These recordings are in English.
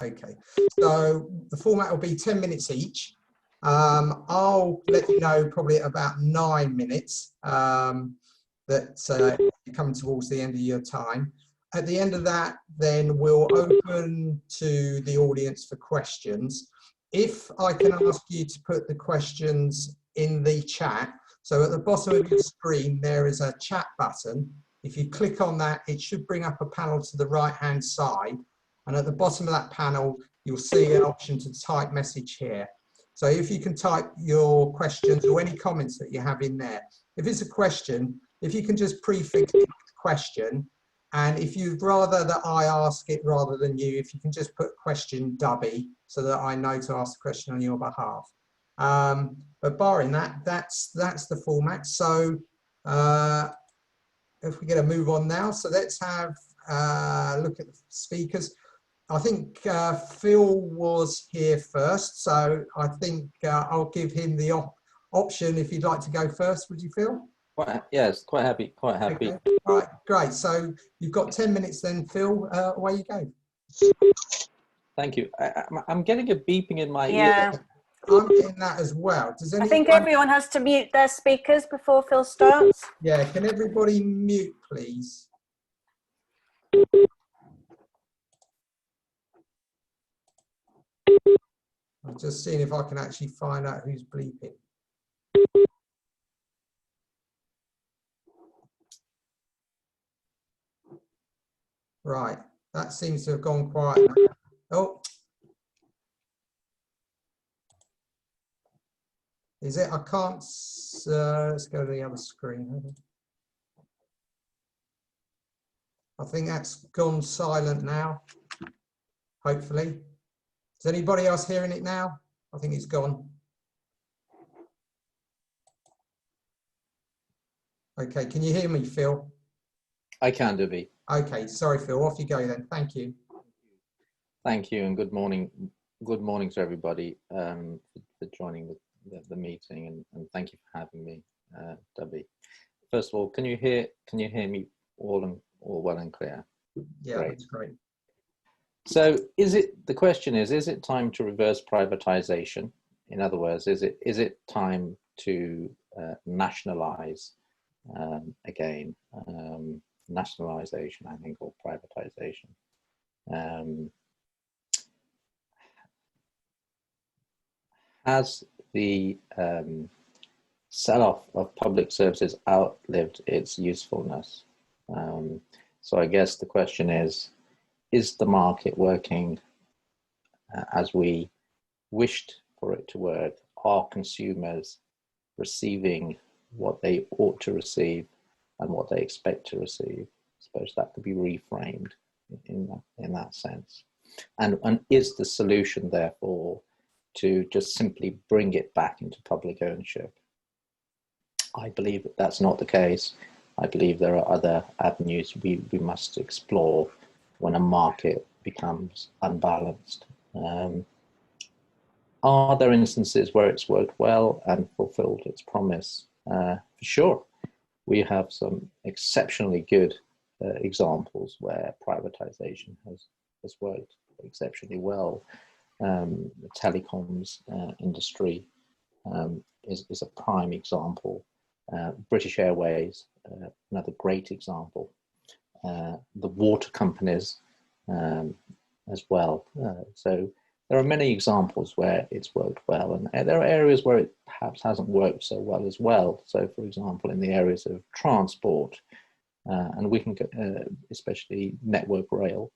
Okay, so the format will be 10 minutes each. I'll let you know probably at about 9 minutes that you're coming towards the end of your time. At the end of that, then we'll open to the audience for questions. If I can ask you to put the questions in the chat. So at the bottom of your screen, there is a chat button. If you click on that, it should bring up a panel to the right-hand side. And at the bottom of that panel, you'll see an option to type message here. So if you can type your questions or any comments that you have in there. If it's a question, if you can just prefix the question, and if you'd rather that I ask it rather than you, if you can just put question Dubby so that I know to ask the question on your behalf. But barring that, that's the format. So if we get a move on now, so let's have a look at the speakers. I think Phil was here first, so I think I'll give him the option if you'd like to go first. Would you, Phil? Yes, quite happy, quite happy. Okay. All right, great. So you've got 10 minutes then, Phil. Away you go. Thank you. I'm getting a beeping in my Yeah. ear. I'm getting that as well. Does anyone... I think everyone has to mute their speakers before Phil starts. Yeah, can everybody mute, please? I'm just seeing if I can actually find out who's bleeping. Right, that seems to have gone quiet now. Oh. Is it? I can't, let's go to the other screen. I think that's gone silent now, hopefully. Is anybody else hearing it now? I think it's gone. Okay, can you hear me, Phil? I can, Dubby. Okay, sorry, Phil. Off you go then. Thank you. Thank you, and good morning. Good morning to everybody for joining the meeting, and thank you for having me, Dubby. First of all, can you hear me all well and clear? Yeah, great. That's great. So, the question is it time to reverse privatization? In other words, is it time to nationalize again? Nationalization, I think, or privatization. Has the sell-off of public services outlived its usefulness? So I guess the question is the market working as we wished for it to work? Are consumers receiving what they ought to receive and what they expect to receive? I suppose that could be reframed in that sense. And is the solution, therefore, to just simply bring it back into public ownership? I believe that that's not the case. I believe there are other avenues we must explore when a market becomes unbalanced. Are there instances where it's worked well and fulfilled its promise? For sure. We have some exceptionally good examples where privatization has worked exceptionally well. The telecoms industry is a prime example. British Airways, another great example. The water companies as well. So there are many examples where it's worked well, and there are areas where it perhaps hasn't worked so well as well. So, for example, in the areas of transport, and we can go, especially network rail,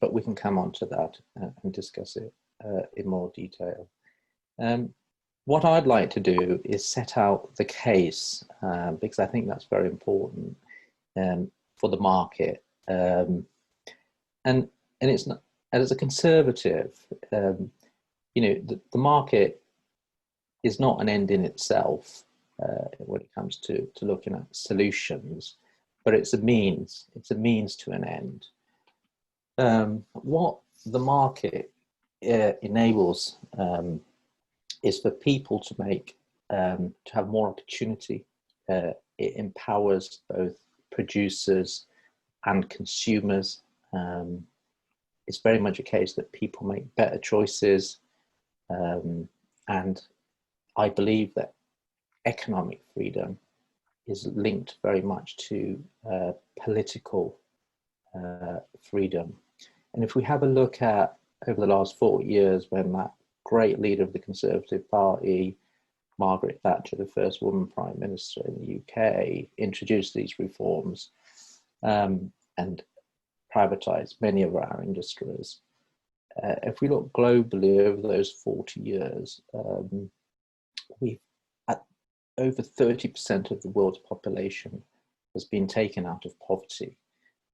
but we can come on to that and discuss it in more detail. What I'd like to do is set out the case, because I think that's very important for the market. And it's not, as a conservative, you know, the market is not an end in itself when it comes to looking at solutions, but it's a means to an end. What the market enables is for people to make to have more opportunity. It empowers both producers and consumers. it's very much a case that people make better choices. And I believe that economic freedom is linked very much to political freedom. And if we have a look at over the last 40 years, when that great leader of the Conservative Party, Margaret Thatcher, the first woman prime minister in the UK, introduced these reforms and privatised many of our industries. If we look globally over those 40 years, we've over 30% of the world's population has been taken out of poverty.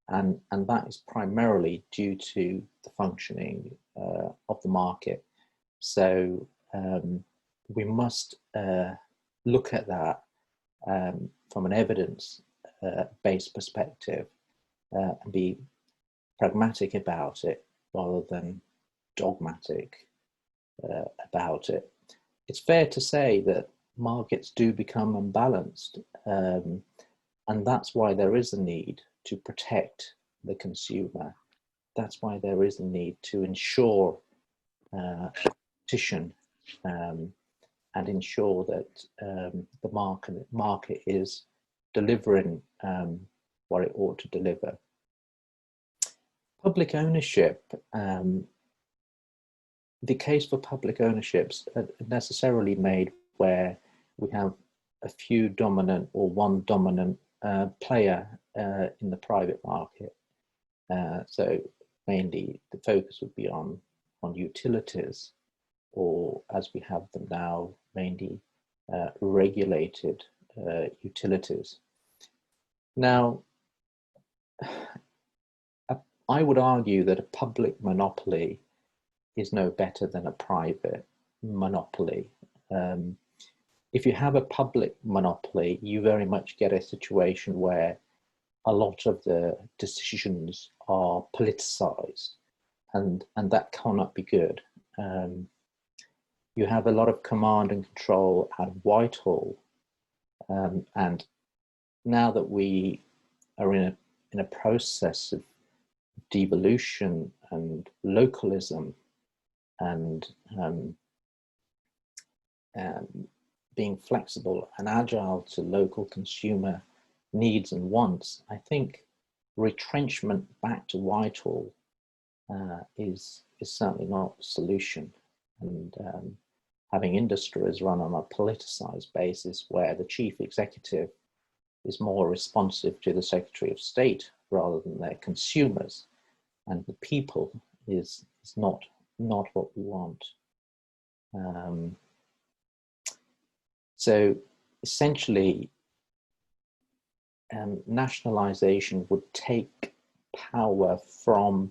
And that is primarily due to the functioning of the market. So we must look at that from an evidence-based perspective and be pragmatic about it rather than dogmatic about it. It's fair to say that markets do become unbalanced, and that's why there is a need to protect the consumer. That's why there is a need to ensure competition and ensure that the market is delivering what it ought to deliver. Public ownership, the case for public ownerships are necessarily made where we have a few dominant or one dominant player in the private market. So mainly the focus would be on utilities, or as we have them now, mainly regulated utilities. Now, I would argue that a public monopoly is no better than a private monopoly. If you have a public monopoly, you very much get a situation where a lot of the decisions are politicized, and that cannot be good. You have a lot of command and control at Whitehall, and now that we are in a process of devolution and localism and being flexible and agile to local consumer needs and wants, I think retrenchment back to Whitehall is certainly not a solution. And having industries run on a politicized basis where the chief executive is more responsive to the Secretary of State rather than their consumers and the people is not what we want. So essentially, nationalization would take power from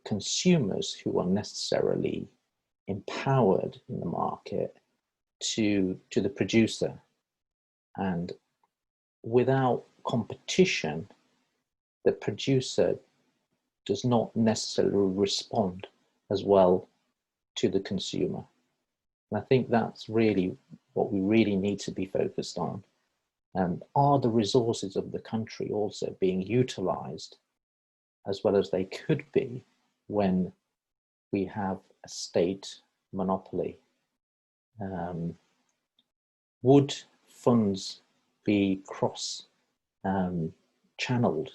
consumers who are necessarily empowered in the market to the producer. And without competition, the producer does not necessarily respond as well to the consumer. And I think that's really what we really need to be focused on. Are the resources of the country also being utilized as well as they could be when we have a state monopoly? Would funds be channeled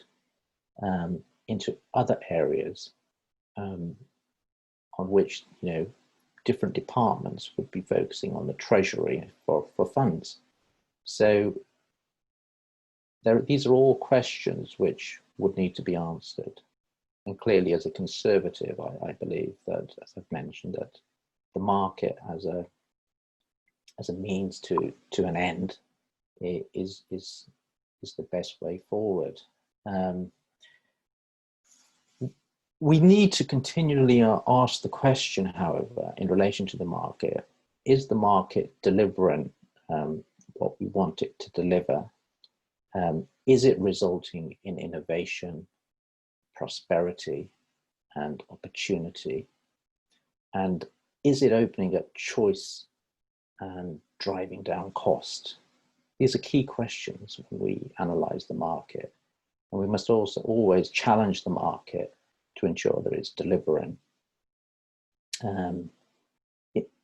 into other areas on which, different departments would be focusing on the treasury for funds? So these are all questions which would need to be answered. And clearly, as a conservative, I believe that, as I've mentioned, that the market as a means to an end is the best way forward. We need to continually ask the question, however, in relation to the market: is the market delivering what we want it to deliver? Is it resulting in innovation, prosperity, and opportunity? And is it opening up choice and driving down cost? These are key questions when we analyze the market. And we must also always challenge the market to ensure that it's delivering.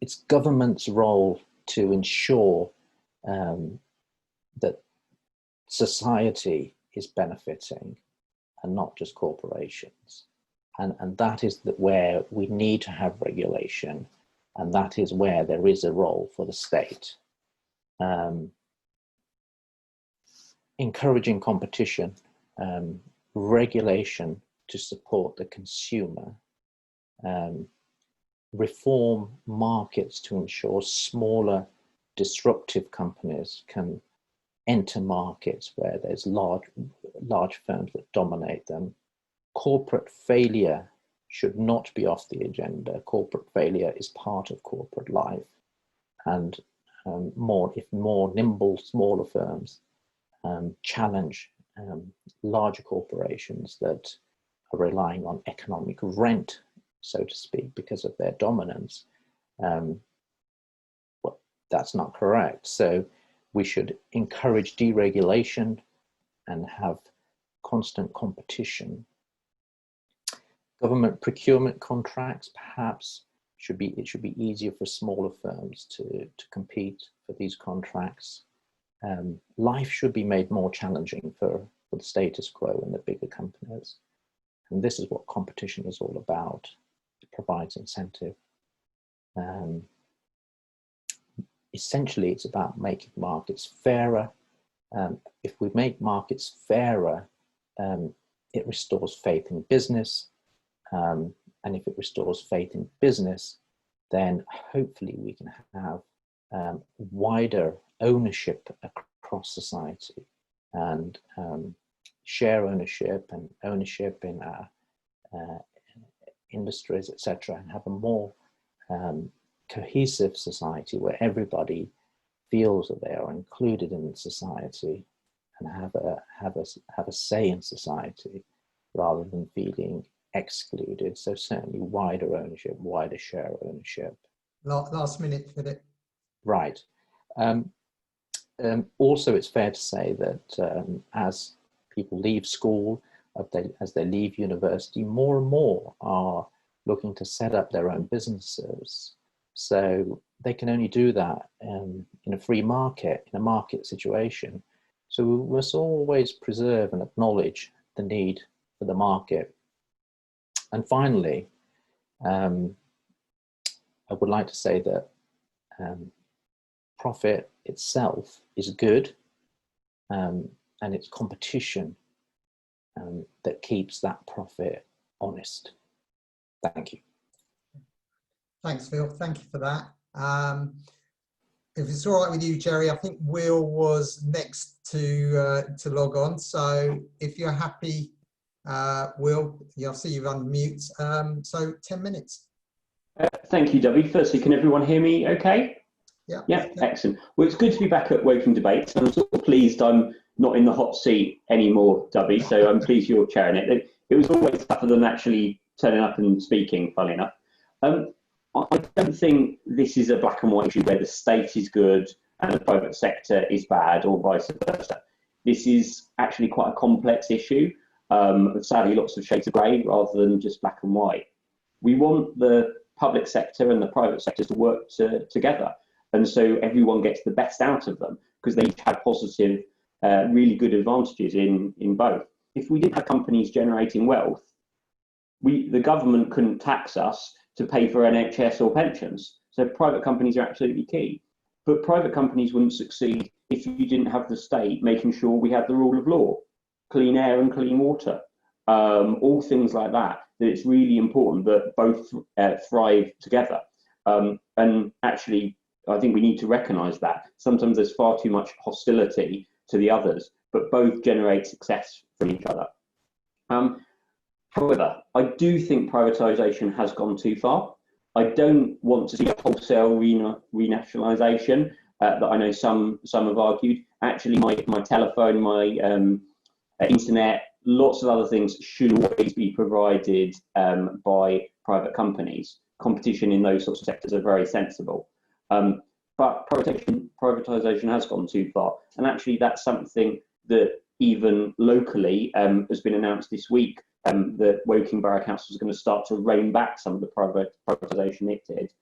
It's government's role to ensure that society is benefiting and not just corporations. And that is where we need to have regulation, and that is where there is a role for the state. Encouraging competition, regulation to support the consumer, reform markets to ensure smaller disruptive companies can enter markets where there's large firms that dominate them. Corporate failure should not be off the agenda. Corporate failure is part of corporate life, and if more nimble, smaller firms challenge larger corporations that are relying on economic rent, so to speak, because of their dominance, well, that's not correct. So we should encourage deregulation and have constant competition. Government procurement contracts, perhaps, it should be easier for smaller firms to compete for these contracts. Life should be made more challenging for the status quo and the bigger companies. And this is what competition is all about. It provides incentive. Essentially, it's about making markets fairer. If we make markets fairer, it restores faith in business. And if it restores faith in business, then hopefully we can have wider ownership across society, and share ownership and ownership in our industries, etc., and have a more cohesive society where everybody feels that they are included in society and have a say in society rather than feeling excluded. So certainly wider ownership, wider share ownership. Last minute, Philip. Right. Also, it's fair to say that as people leave school, as they leave university, more and more are looking to set up their own businesses. So they can only do that in a free market, in a market situation. So we must always preserve and acknowledge the need for the market. And finally, I would like to say that profit itself is good, and it's competition that keeps that profit honest. Thank you. Thanks, Phil. Thank you for that. If it's all right with you, Jerry, I think Will was next to log on. So if you're happy, Will, I see you've unmute. So 10 minutes. Thank you, Debbie. Firstly, can everyone hear me okay? Yeah. Yeah, excellent. Well, it's good to be back at Woking Debates. I'm sort of pleased I'm not in the hot seat anymore, Debbie, so I'm pleased you're chairing it. It was always tougher than actually turning up and speaking, funnily enough. I don't think this is a black and white issue where the state is good and the private sector is bad, or vice versa. This is actually quite a complex issue. Sadly, lots of shades of grey rather than just black and white. We want the public sector and the private sector to work together, and so everyone gets the best out of them because they each have positive, really good advantages in both. If we didn't have companies generating wealth, the government couldn't tax us to pay for NHS or pensions. So private companies are absolutely key. But private companies wouldn't succeed if you didn't have the state making sure we had the rule of law, clean air and clean water, all things like that. That it's really important that both thrive together. And actually, I think we need to recognise that. Sometimes there's far too much hostility to the others, but both generate success from each other. However, I do think privatisation has gone too far. I don't want to see a wholesale renationalisation that I know some have argued. Actually, my telephone, my internet, lots of other things should always be provided by private companies. Competition in those sorts of sectors are very sensible. But privatisation has gone too far. And actually, that's something that even locally has been announced this week the Woking Borough Council is going to start to rein back some of the privatisation it did.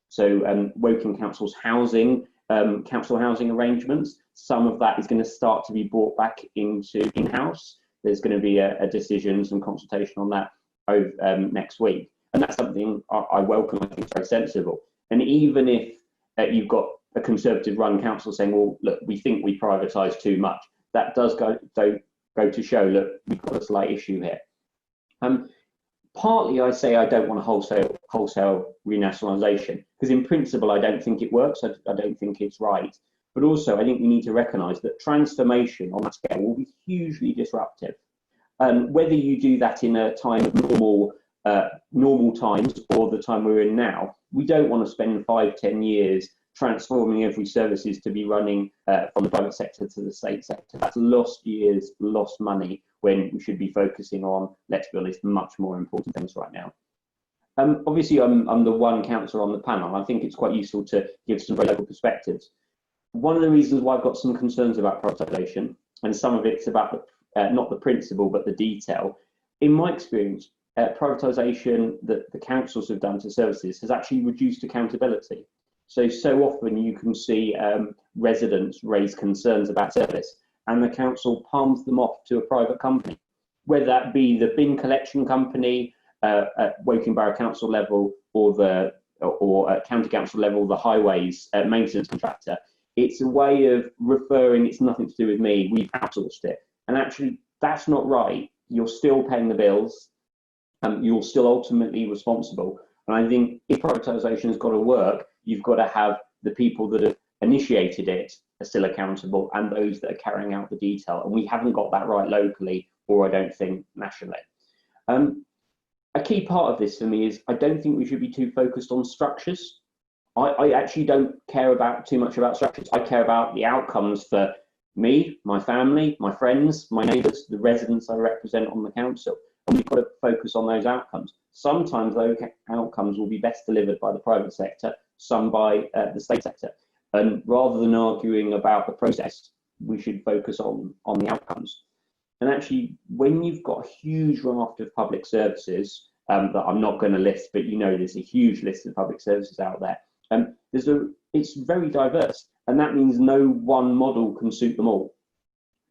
So Woking Council's housing, council housing arrangements, some of that is going to start to be brought back into in-house. There's going to be a decision, some consultation on that over, next week. And that's something I welcome. I think it's very sensible. And even if you've got a Conservative run council saying, well, look, we think we privatise too much, that does go to show, look, we've got a slight issue here. Partly I say I don't want a wholesale renationalisation, because in principle I don't think it works, I don't think it's right. But also I think we need to recognise that transformation on that scale will be hugely disruptive. Whether you do that in a time of normal times or the time we're in now, we don't want to spend 5-10 years transforming every services to be running from the private sector to the state sector. That's lost years, lost money, when we should be focusing on, let's be honest, much more important things right now. Obviously, I'm the one councillor on the panel. I think it's quite useful to give some very local perspectives. One of the reasons why I've got some concerns about privatisation, and some of it's about not the principle but the detail, in my experience, privatisation that the councils have done to services has actually reduced accountability. So often you can see residents raise concerns about service and the council palms them off to a private company, whether that be the bin collection company at Woking Borough Council level or at County Council level, the highways maintenance contractor. It's a way of referring, it's nothing to do with me, we've outsourced it. And actually, that's not right. You're still paying the bills, you're still ultimately responsible. And I think if privatisation has got to work, you've got to have the people that have initiated it are still accountable and those that are carrying out the detail. And we haven't got that right locally, or I don't think nationally. A key part of this for me is I don't think we should be too focused on structures. I actually don't care too much about structures. I care about the outcomes for me, my family, my friends, my neighbours, the residents I represent on the council. And we've got to focus on those outcomes. Sometimes those outcomes will be best delivered by the private sector, some by the state sector. And rather than arguing about the process, we should focus on the outcomes. And actually, when you've got a huge raft of public services that I'm not going to list, but you know there's a huge list of public services out there, it's very diverse. And that means no one model can suit them all.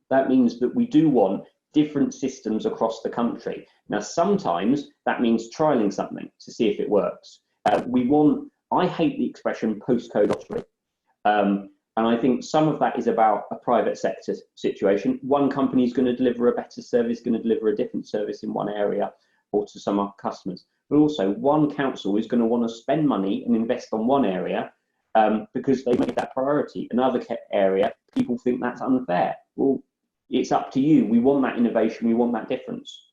That means that we do want different systems across the country. Now, sometimes that means trialing something to see if it works. I hate the expression postcode lottery. And I think some of that is about a private sector situation. One company is going to deliver a better service, going to deliver a different service in one area or to some customers. But also one council is going to want to spend money and invest on one area because they made that priority. Another area, people think that's unfair. Well, it's up to you. We want that innovation. We want that difference.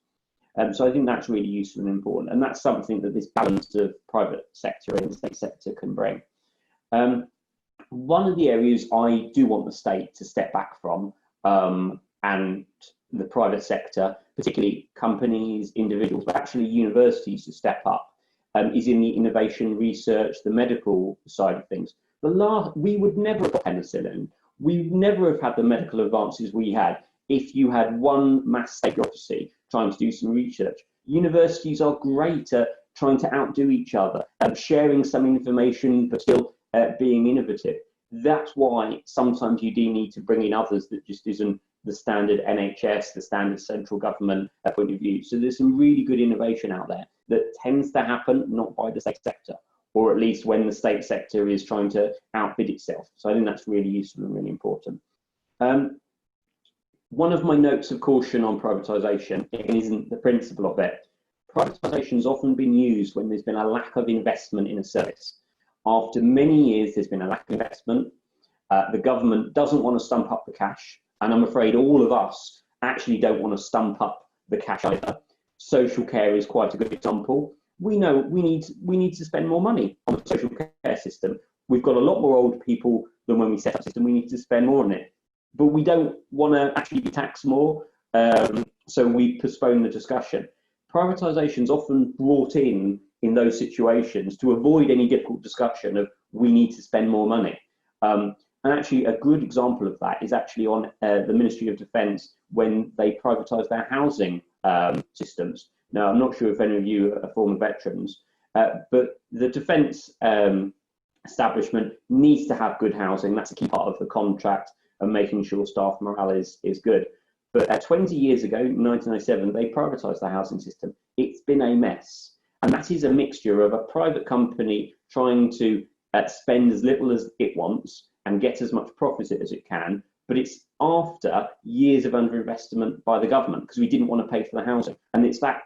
So I think that's really useful and important. And that's something that this balance of private sector and state sector can bring. One of the areas I do want the state to step back from and the private sector, particularly companies, individuals, but actually universities to step up, is in the innovation research, the medical side of things. We would never have got penicillin. We would never have had the medical advances we had if you had one mass state bureaucracy trying to do some research. Universities are great at trying to outdo each other, sharing some information, but still being innovative. That's why sometimes you do need to bring in others that just isn't the standard NHS, the standard central government point of view. So there's some really good innovation out there that tends to happen not by the state sector, or at least when the state sector is trying to outbid itself. So I think that's really useful and really important. One of my notes of caution on privatisation isn't the principle of it. Privatisation has often been used when there's been a lack of investment in a service. After many years, there's been a lack of investment. The government doesn't want to stump up the cash. And I'm afraid all of us actually don't want to stump up the cash either. Social care is quite a good example. We know we need to spend more money on the social care system. We've got a lot more old people than when we set up the system. We need to spend more on it. But we don't want to actually be taxed more. So we postpone the discussion. Privatisation is often brought in those situations to avoid any difficult discussion of we need to spend more money. And actually a good example of that is actually on the Ministry of Defence when they privatised their housing systems. Now, I'm not sure if any of you are former veterans, but the defence establishment needs to have good housing. That's a key part of the contract and making sure staff morale is good. But 20 years ago, in 1997, they privatised the housing system. It's been a mess. And that is a mixture of a private company trying to spend as little as it wants and get as much profit as it can. But it's after years of underinvestment by the government because we didn't want to pay for the housing. And it's that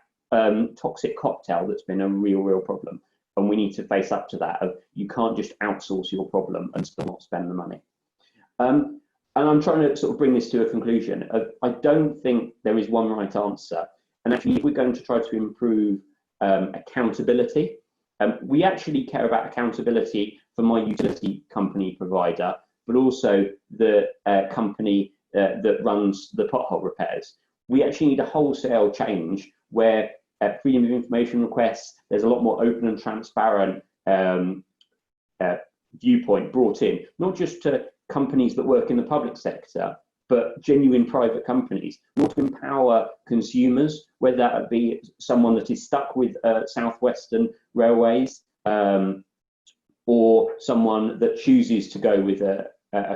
toxic cocktail that's been a real problem. And we need to face up to that. You can't just outsource your problem and still not spend the money. And I'm trying to sort of bring this to a conclusion. I don't think there is one right answer. And actually, if we're going to try to improve accountability, we actually care about accountability for my utility company provider, but also the company that runs the pothole repairs. We actually need a wholesale change where freedom of information requests, there's a lot more open and transparent viewpoint brought in, not just to companies that work in the public sector, but genuine private companies. We want to empower consumers, whether that be someone that is stuck with Southwestern Railways or someone that chooses to go with a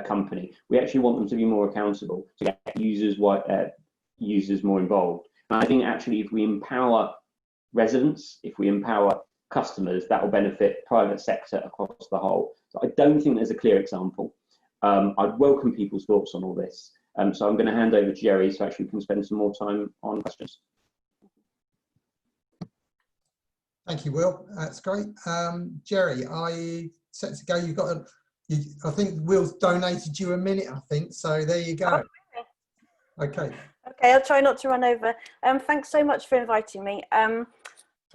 company. We actually want them to be more accountable, to get users more involved. And I think actually if we empower residents, if we empower customers, that will benefit private sector across the whole. So I don't think there's a clear example. I'd welcome people's thoughts on all this. So I'm going to hand over to Jerry so actually we can spend some more time on questions. Thank you, Will. That's great. Jerry, are you set to go? You've got I think Will's donated you a minute, I think. So there you go. Oh, really? Okay. Okay, I'll try not to run over. Thanks so much for inviting me. So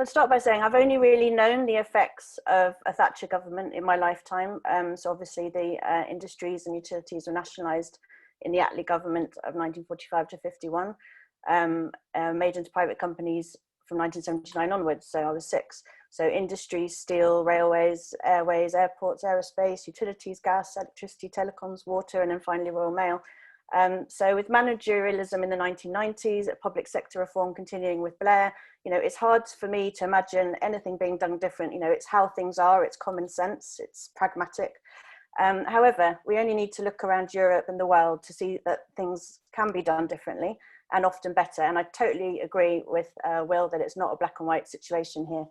I'd start by saying I've only really known the effects of a Thatcher government in my lifetime. So obviously the industries and utilities were nationalised in the Attlee government of 1945 to 51, made into private companies from 1979 onwards, so I was 6. So industries, steel, railways, airways, airports, aerospace, utilities, gas, electricity, telecoms, water, and then finally Royal Mail. So with managerialism in the 1990s, public sector reform continuing with Blair, it's hard for me to imagine anything being done different. It's how things are, it's common sense, it's pragmatic. However, we only need to look around Europe and the world to see that things can be done differently and often better. And I totally agree with Will that it's not a black and white situation here.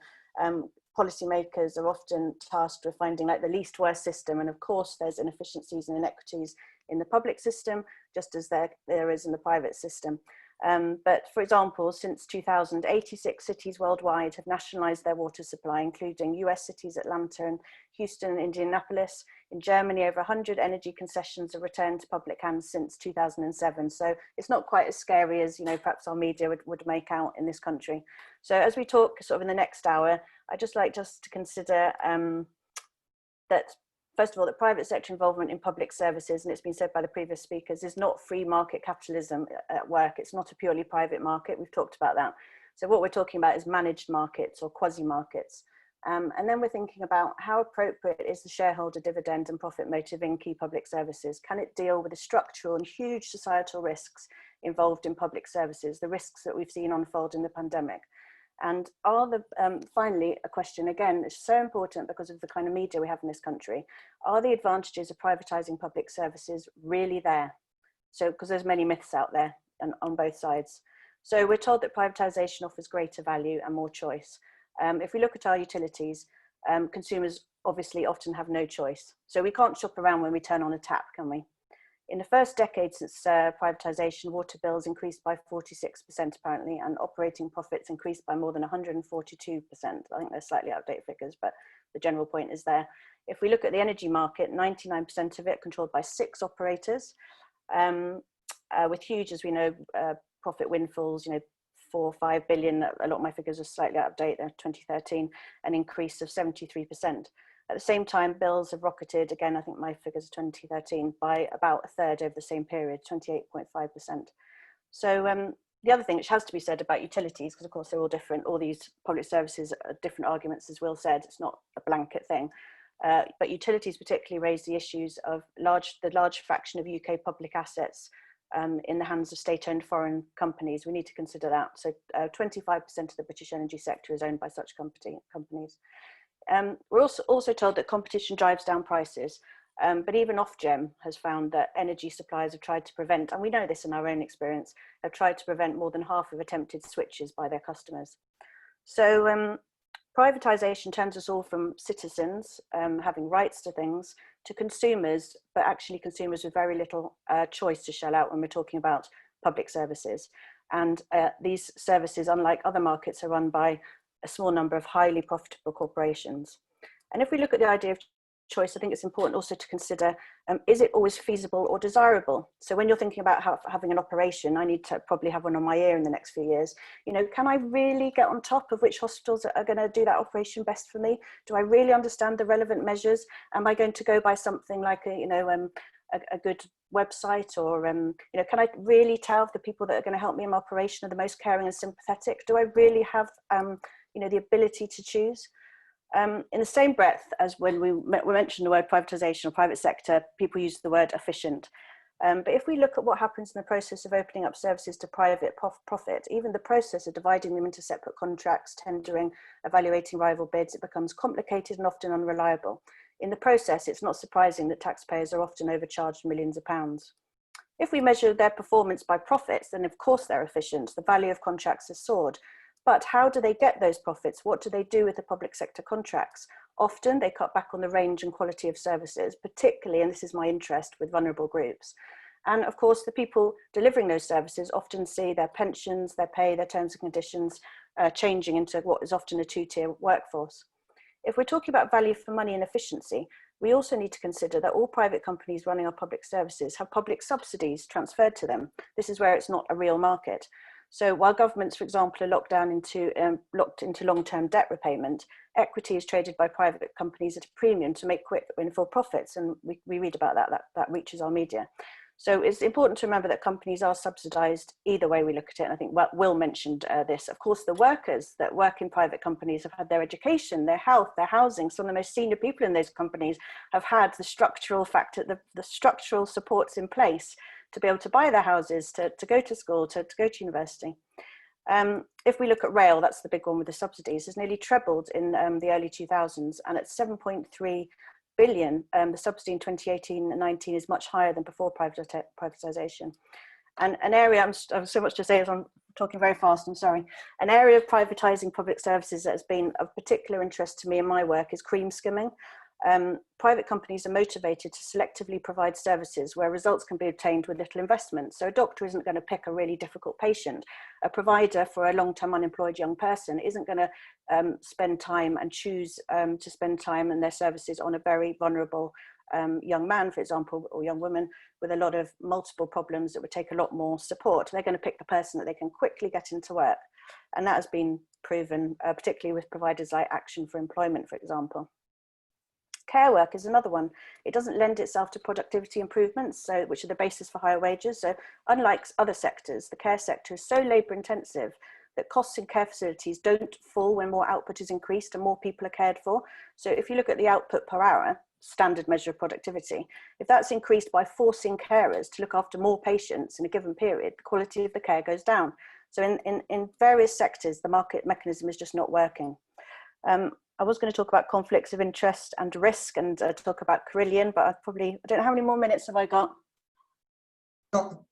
Policymakers are often tasked with finding like the least worst system. And of course, there's inefficiencies and inequities in the public system, just as there is in the private system. But for example, since 2000, 86 cities worldwide have nationalized their water supply, including US cities, Atlanta and Houston and Indianapolis. In Germany, over 100 energy concessions have returned to public hands since 2007. So it's not quite as scary as, perhaps our media would make out in this country. So as we talk sort of in the next hour, I'd just like to consider that, first of all, that private sector involvement in public services, and it's been said by the previous speakers, is not free market capitalism at work. It's not a purely private market. We've talked about that. So what we're talking about is managed markets or quasi-markets. And then we're thinking about how appropriate is the shareholder dividend and profit motive in key public services? Can it deal with the structural and huge societal risks involved in public services, the risks that we've seen unfold in the pandemic? And finally, a question, again, it's so important because of the kind of media we have in this country. Are the advantages of privatising public services really there? So, because there's many myths out there and on both sides. So we're told that privatisation offers greater value and more choice. If we look at our utilities, consumers obviously often have no choice. So we can't shop around when we turn on a tap, can we? In the first decade since privatisation, water bills increased by 46% apparently, and operating profits increased by more than 142%. I think they're slightly outdated figures, but the general point is there. If we look at the energy market, 99% of it controlled by 6 operators, with huge, as we know, profit windfalls, 4 or 5 billion. A lot of my figures are slightly out of date, they're 2013, an increase of 73%. At the same time, bills have rocketed, again, I think my figures are 2013, by about a third over the same period, 28.5%. So the other thing which has to be said about utilities, because of course they're all different, all these public services are different arguments, as Will said, it's not a blanket thing. But utilities particularly raise the issues of the large fraction of UK public assets in the hands of state-owned foreign companies. We need to consider that. So 25% of the British energy sector is owned by such companies. We're also told that competition drives down prices, but even Ofgem has found that energy suppliers have tried to prevent, and we know this in our own experience, have tried to prevent more than half of attempted switches by their customers. So privatisation turns us all from citizens having rights to things to consumers, but actually consumers with very little choice to shell out when we're talking about public services. And these services, unlike other markets, are run by a small number of highly profitable corporations. And if we look at the idea of choice, I think it's important also to consider, is it always feasible or desirable? So when you're thinking about having an operation, I need to probably have one on my ear in the next few years. You know, can I really get on top of which hospitals are going to do that operation best for me? Do I really understand the relevant measures? Am I going to go by something like a good website, or you know, can I really tell if the people that are going to help me in my operation are the most caring and sympathetic? Do I really have you know, the ability to choose? In the same breath as when we mentioned the word privatisation or private sector, people use the word efficient. But if we look at what happens in the process of opening up services to private profit, even the process of dividing them into separate contracts, tendering, evaluating rival bids, it becomes complicated and often unreliable. In the process, it's not surprising that taxpayers are often overcharged millions of pounds. If we measure their performance by profits, then of course they're efficient. The value of contracts has soared. But how do they get those profits? What do they do with the public sector contracts? Often they cut back on the range and quality of services, particularly, and this is my interest, with vulnerable groups. And of course, the people delivering those services often see their pensions, their pay, their terms and conditions changing into what is often a two-tier workforce. If we're talking about value for money and efficiency, we also need to consider that all private companies running our public services have public subsidies transferred to them. This is where it's not a real market. So while governments, for example, are locked into long-term debt repayment, equity is traded by private companies at a premium to make quick windfall profits. And we read about that reaches our media. So it's important to remember that companies are subsidised either way we look at it. And I think Will mentioned this. Of course, the workers that work in private companies have had their education, their health, their housing. Some of the most senior people in those companies have had the structural structural supports in place to be able to buy their houses, to go to school, to go to university. If we look at rail, that's the big one with the subsidies, it's nearly trebled in the early 2000s, and at 7.3 billion, the subsidy in 2018 and 19 is much higher than before privatisation. And an area, I have so much to say as I'm talking very fast, I'm sorry. An area of privatising public services that has been of particular interest to me in my work is cream skimming. Private companies are motivated to selectively provide services where results can be obtained with little investment. So a doctor isn't going to pick a really difficult patient. A provider for a long-term unemployed young person isn't going to spend time and choose to spend time and their services on a very vulnerable young man, for example, or young woman with a lot of multiple problems that would take a lot more support. They're going to pick the person that they can quickly get into work. And that has been proven, particularly with providers like Action for Employment, for example. Care work is another one. It doesn't lend itself to productivity improvements, which are the basis for higher wages. So unlike other sectors, the care sector is so labour intensive that costs in care facilities don't fall when more output is increased and more people are cared for. So if you look at the output per hour, standard measure of productivity, if that's increased by forcing carers to look after more patients in a given period, the quality of the care goes down. So in various sectors, the market mechanism is just not working. I was going to talk about conflicts of interest and risk and talk about Carillion, but I don't know how many more minutes have I got? Got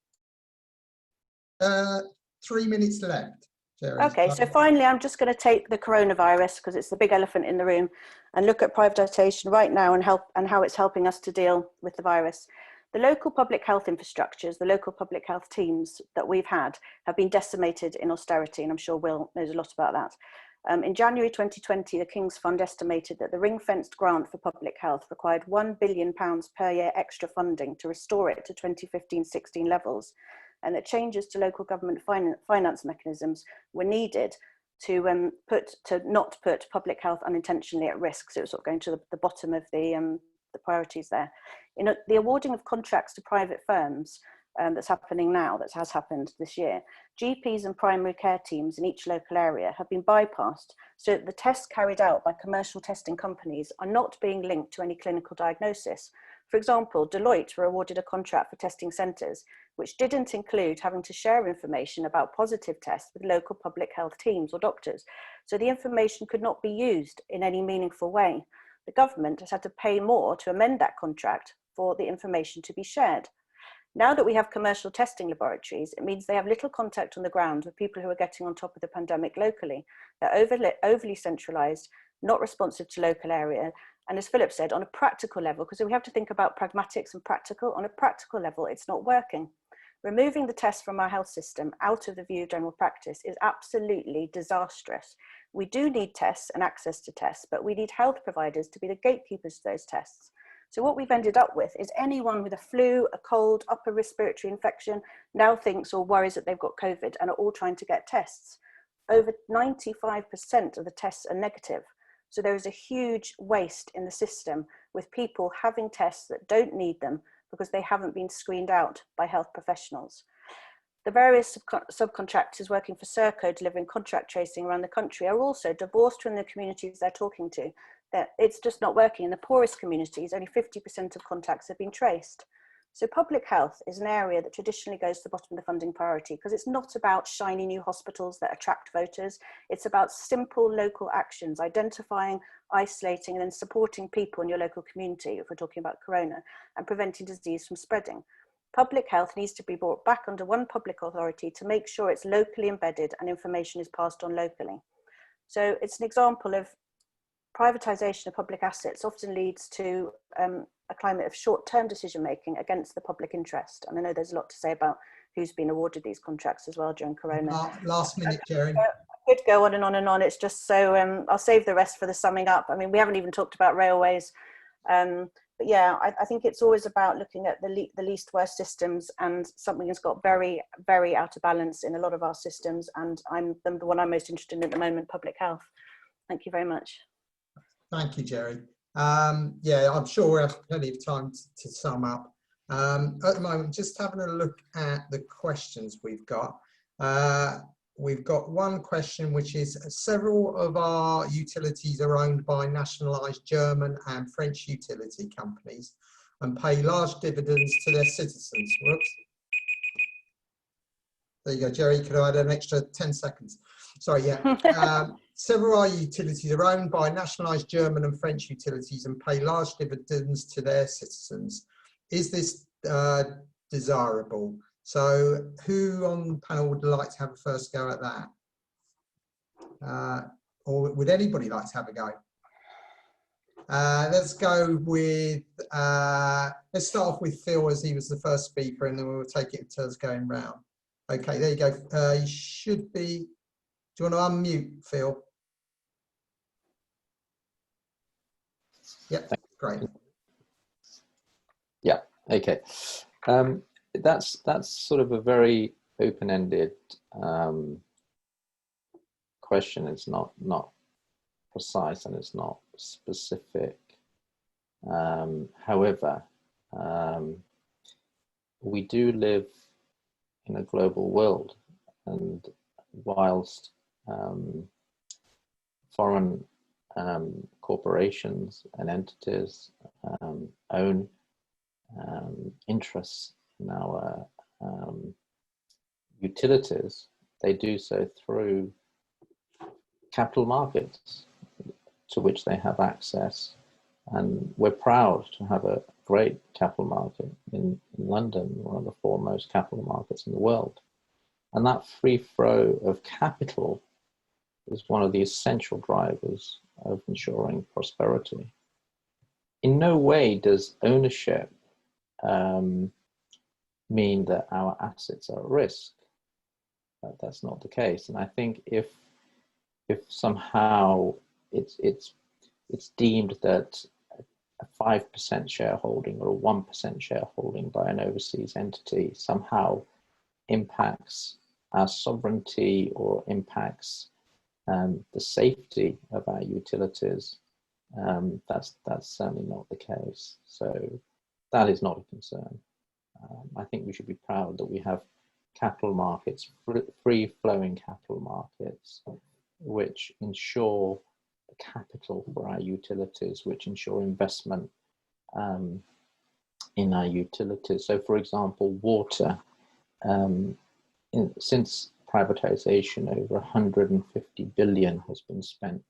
3 minutes left, Jerry. Okay, so finally, I'm just going to take the coronavirus, because it's the big elephant in the room, and look at privatisation right now and how it's helping us to deal with the virus. The local public health infrastructures, the local public health teams that we've had have been decimated in austerity, and I'm sure Will knows a lot about that. In January 2020, the King's Fund estimated that the ring-fenced grant for public health required £1 billion per year extra funding to restore it to 2015-16 levels, and that changes to local government finance mechanisms were needed to not put public health unintentionally at risk. So it was sort of going to the bottom of the priorities there. The awarding of contracts to private firms that's happening now, that has happened this year, GPs and primary care teams in each local area have been bypassed, so that the tests carried out by commercial testing companies are not being linked to any clinical diagnosis. For example, Deloitte were awarded a contract for testing centres, which didn't include having to share information about positive tests with local public health teams or doctors. So the information could not be used in any meaningful way. The government has had to pay more to amend that contract for the information to be shared. Now that we have commercial testing laboratories, it means they have little contact on the ground with people who are getting on top of the pandemic locally. They're overly centralised, not responsive to local area. And as Philip said, on a practical level, because we have to think about pragmatics and practical, on a practical level, it's not working. Removing the tests from our health system out of the view of general practice is absolutely disastrous. We do need tests and access to tests, but we need health providers to be the gatekeepers to those tests. So what we've ended up with is anyone with a flu, a cold, upper respiratory infection now thinks or worries that they've got COVID and are all trying to get tests. Over 95% of the tests are negative. So there is a huge waste in the system with people having tests that don't need them because they haven't been screened out by health professionals. The various subcontractors working for Serco delivering contract tracing around the country are also divorced from the communities they're talking to. That it's just not working. In the poorest communities, only 50% of contacts have been traced. So public health is an area that traditionally goes to the bottom of the funding priority because it's not about shiny new hospitals that attract voters. It's about simple local actions, identifying, isolating, and then supporting people in your local community, if we're talking about corona, and preventing disease from spreading. Public health needs to be brought back under one public authority to make sure it's locally embedded and information is passed on locally. So it's an example of privatisation of public assets often leads to a climate of short-term decision-making against the public interest. And I know there's a lot to say about who's been awarded these contracts as well during Corona. Last minute, Jerry. I could go on and on and on. It's just so, I'll save the rest for the summing up. I mean, we haven't even talked about railways. But yeah, I think it's always about looking at the least worst systems, and something has got very, very out of balance in a lot of our systems. And the one I'm most interested in at the moment, public health. Thank you very much. Thank you, Jerry. Yeah, I'm sure we'll have plenty of time to sum up. At the moment, just having a look at the questions we've got. We've got one question, which is several of our utilities are owned by nationalised German and French utility companies and pay large dividends to their citizens. Whoops. There you go, Jerry, could I add an extra 10 seconds? Sorry, yeah. Several of our utilities are owned by nationalised German and French utilities and pay large dividends to their citizens. Is this desirable? So who on the panel would like to have a first go at that? Or would anybody like to have a go? Let's go with, let's start off with Phil, as he was the first speaker, and then we'll take it in turns going round. Okay, there you go. You should be, do you want to unmute, Phil? Yep, great. Yeah, okay. That's sort of a very open-ended question. It's not precise and it's not specific. However, we do live in a global world, and whilst foreign corporations and entities own interests in our utilities, they do so through capital markets to which they have access. And we're proud to have a great capital market in London, one of the foremost capital markets in the world. And that free flow of capital is one of the essential drivers of ensuring prosperity. In no way does ownership mean that our assets are at risk. That's not the case. And I think if somehow it's deemed that a 5% shareholding or a 1% shareholding by an overseas entity somehow impacts our sovereignty or impacts the safety of our utilities, that's certainly not the case. So that is not a concern. I think we should be proud that we have capital markets, free-flowing capital markets, which ensure capital for our utilities, which ensure investment in our utilities. So, for example, water. Since privatisation, over 150 billion has been spent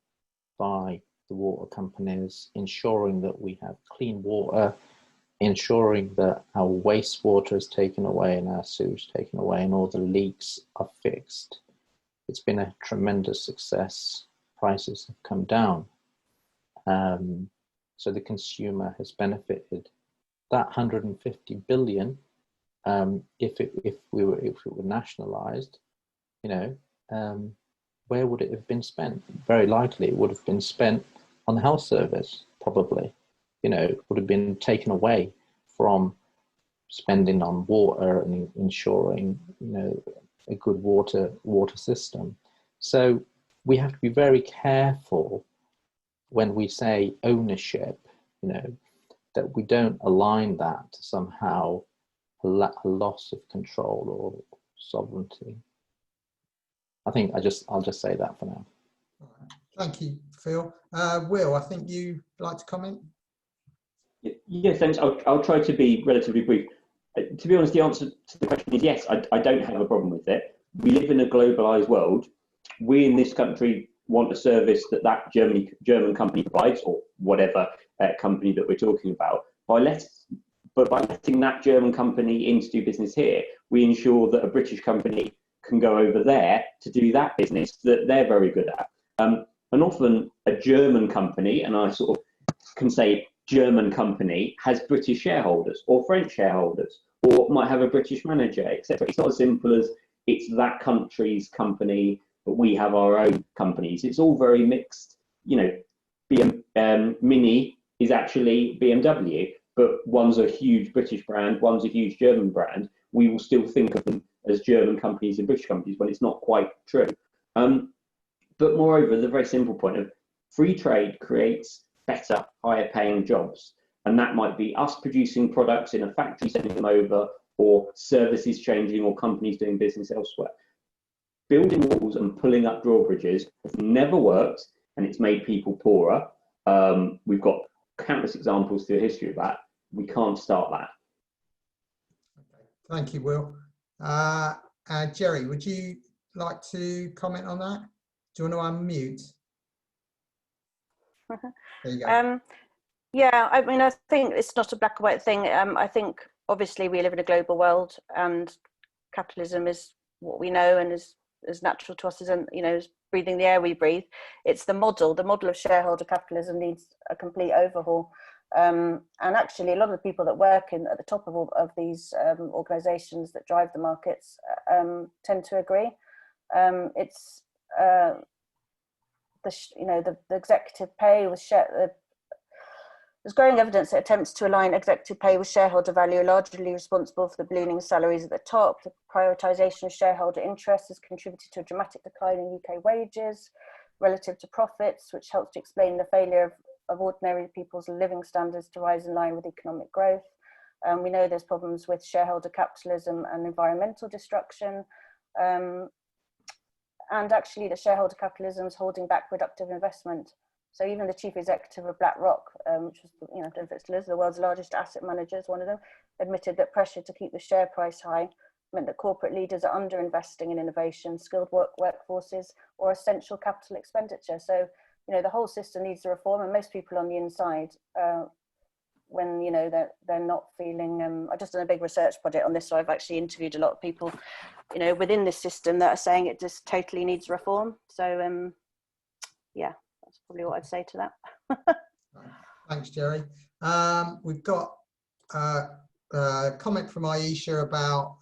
by the water companies, ensuring that we have clean water, ensuring that our wastewater is taken away and our sewage taken away and all the leaks are fixed. It's been a tremendous success. Prices have come down. So the consumer has benefited. That 150 billion, if it were nationalised, where would it have been spent? Very likely it would have been spent on the health service, probably. It would have been taken away from spending on water and ensuring, a good water system. So we have to be very careful when we say ownership, that we don't align that to somehow a loss of control or sovereignty. I think I'll just say that for now. Thank you, Phil. Will, I think you'd like to comment? Yes, thanks. I'll try to be relatively brief. To be honest, the answer to the question is yes, I don't have a problem with it. We live in a globalised world. We in this country want a service that German company provides, or whatever company that we're talking about. By letting that German company in to do business here, we ensure that a British company can go over there to do that business that they're very good at. And often a German company, and I sort of can say German company, has British shareholders or French shareholders, or might have a British manager, etc. It's not as simple as it's that country's company, but we have our own companies. It's all very mixed. Mini is actually BMW, but one's a huge British brand, one's a huge German brand. We will still think of them as German companies and British companies when it's not quite true. But moreover, the very simple point of free trade creates better, higher paying jobs. And that might be us producing products in a factory, sending them over, or services changing, or companies doing business elsewhere. Building walls and pulling up drawbridges has never worked, and it's made people poorer. We've got countless examples through history of that. We can't start that. Okay. Thank you, Will. Jerry, would you like to comment on that? Do you want to unmute? There you go. Yeah, I mean, I think it's not a black and white thing. I think obviously we live in a global world, and capitalism is what we know and is as natural to us as as breathing the air we breathe. It's the model of shareholder capitalism needs a complete overhaul. And actually, a lot of the people that work at the top of these organisations that drive the markets tend to agree. It's the executive pay with there's growing evidence that attempts to align executive pay with shareholder value are largely responsible for the ballooning salaries at the top. The prioritisation of shareholder interests has contributed to a dramatic decline in UK wages relative to profits, which helps to explain the failure of ordinary people's living standards to rise in line with economic growth. We know there's problems with shareholder capitalism and environmental destruction. And actually the shareholder capitalism is holding back productive investment. So even the chief executive of BlackRock, which was, I don't know if it still is, the world's largest asset manager, is one of them, admitted that pressure to keep the share price high meant that corporate leaders are underinvesting in innovation, skilled workforces, or essential capital expenditure. So, the whole system needs a reform, and most people on the inside, when they're not feeling. I've just done a big research project on this, so I've actually interviewed a lot of people, within this system that are saying it just totally needs reform. So, yeah. That's probably what I'd say to that. Thanks, Jerry. We've got a comment from Aisha about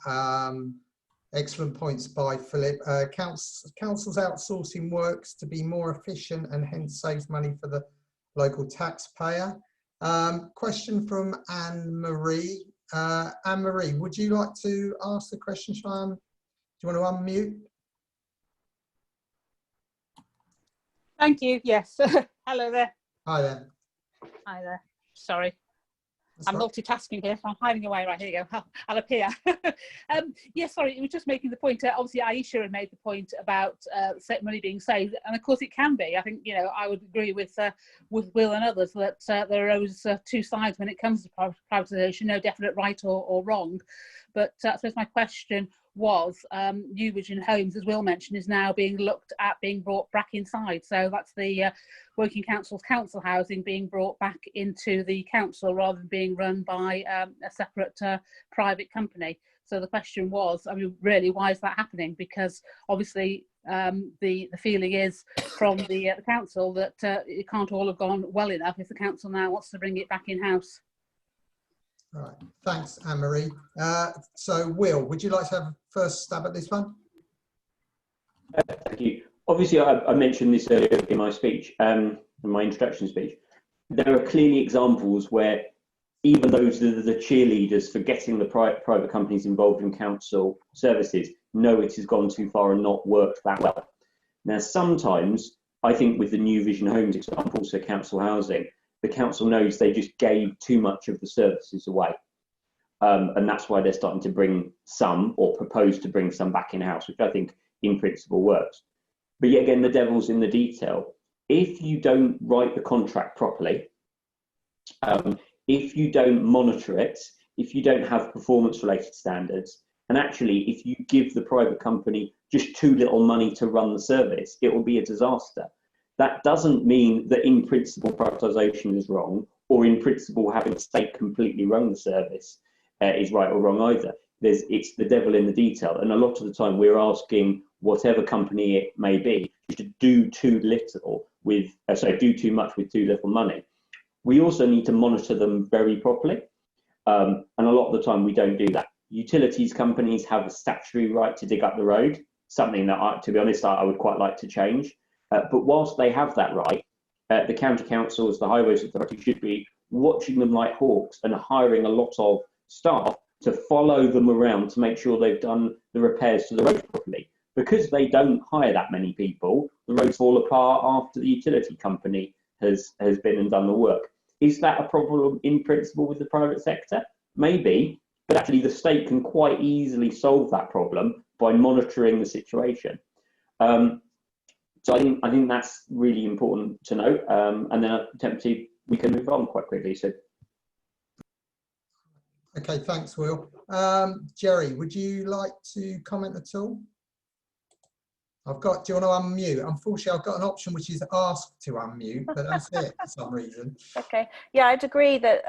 excellent points by Philip. Councils outsourcing works to be more efficient and hence saves money for the local taxpayer. Question from Anne-Marie. Anne-Marie, would you like to ask the question, Sean? Do you want to unmute? Thank you. Yes. Hello there. Hi there. Hi there. Sorry. I'm multitasking here, so I'm hiding away. Right, here you go. I'll appear. Yeah, sorry, it was just making the point. Obviously, Aisha had made the point about money being saved, and of course it can be. I think, you know, I would agree with Will and others that there are always two sides when it comes to privatisation, no definite right or wrong. But I suppose my question was, New Vision Homes, as Will mentioned, is now being looked at being brought back inside. So that's the Working Council's council housing being brought back into the council rather than being run by a separate private company. So the question was, I mean, really, why is that happening? Because obviously the feeling is from the council that it can't all have gone well enough if the council now wants to bring it back in-house. All right, thanks, Anne-Marie. So, Will, would you like to have a first stab at this one? Thank you. Obviously, I mentioned this earlier in my speech, in my introduction speech. There are clearly examples where even those that are the cheerleaders for getting the private companies involved in council services know it has gone too far and not worked that well. Now, sometimes, I think with the New Vision Homes example, so council housing, the council knows they just gave too much of the services away. And that's why they're starting to bring some, or propose to bring some back in-house, which I think in principle works. But yet again, the devil's in the detail. If you don't write the contract properly, if you don't monitor it, if you don't have performance-related standards, and actually if you give the private company just too little money to run the service, it will be a disaster. That doesn't mean that in principle privatisation is wrong, or in principle having the state completely run the service is right or wrong either. It's the devil in the detail, and a lot of the time we're asking whatever company it may be to do too little with, do too much with too little money. We also need to monitor them very properly, and a lot of the time we don't do that. Utilities companies have a statutory right to dig up the road, something that, to be honest, I would quite like to change. But whilst they have that right, the county councils, the highways authority should be watching them like hawks and hiring a lot of staff to follow them around to make sure they've done the repairs to the road properly. Because they don't hire that many people, the roads fall apart after the utility company has been and done the work. Is that a problem in principle with the private sector? Maybe, but actually the state can quite easily solve that problem by monitoring the situation. So I think that's really important to note, and then attempted we can move on quite quickly. So, okay, thanks, Will. Jerry, would you like to comment at all? Do you want to unmute? Unfortunately, I've got an option which is ask to unmute, but that's it for some reason. Okay, yeah, I'd agree that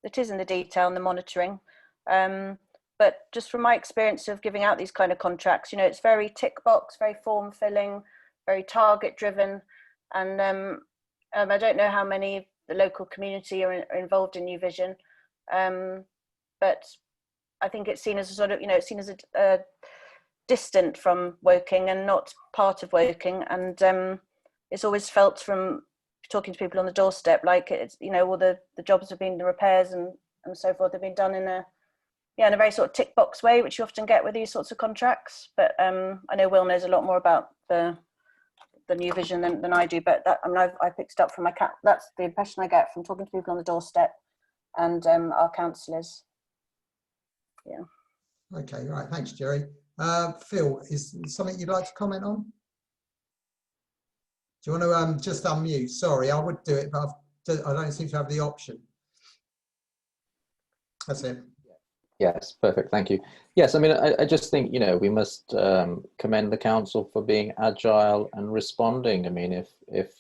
it is in the detail and the monitoring. But just from my experience of giving out these kind of contracts, you know, it's very tick box, very form filling, very target driven, and I don't know how many of the local community are involved in New Vision, but I think it's seen as a sort of, you know, it's seen as a distant from Woking and not part of Woking, and it's always felt from talking to people on the doorstep like it's, you know, all the jobs have been, the repairs and so forth have been done in a very sort of tick box way, which you often get with these sorts of contracts. But I know Will knows a lot more about the New Vision than I do, but that, I mean, I picked it up from that's the impression I get from talking to people on the doorstep and our councillors. Yeah. Okay, right. Thanks, Jerry. Phil, is there something you'd like to comment on? Do you want to just unmute? Sorry, I would do it, but I don't seem to have the option. That's it. Yes, perfect. Thank you. Yes, I mean, I just think, you know, we must commend the council for being agile and responding. I mean, if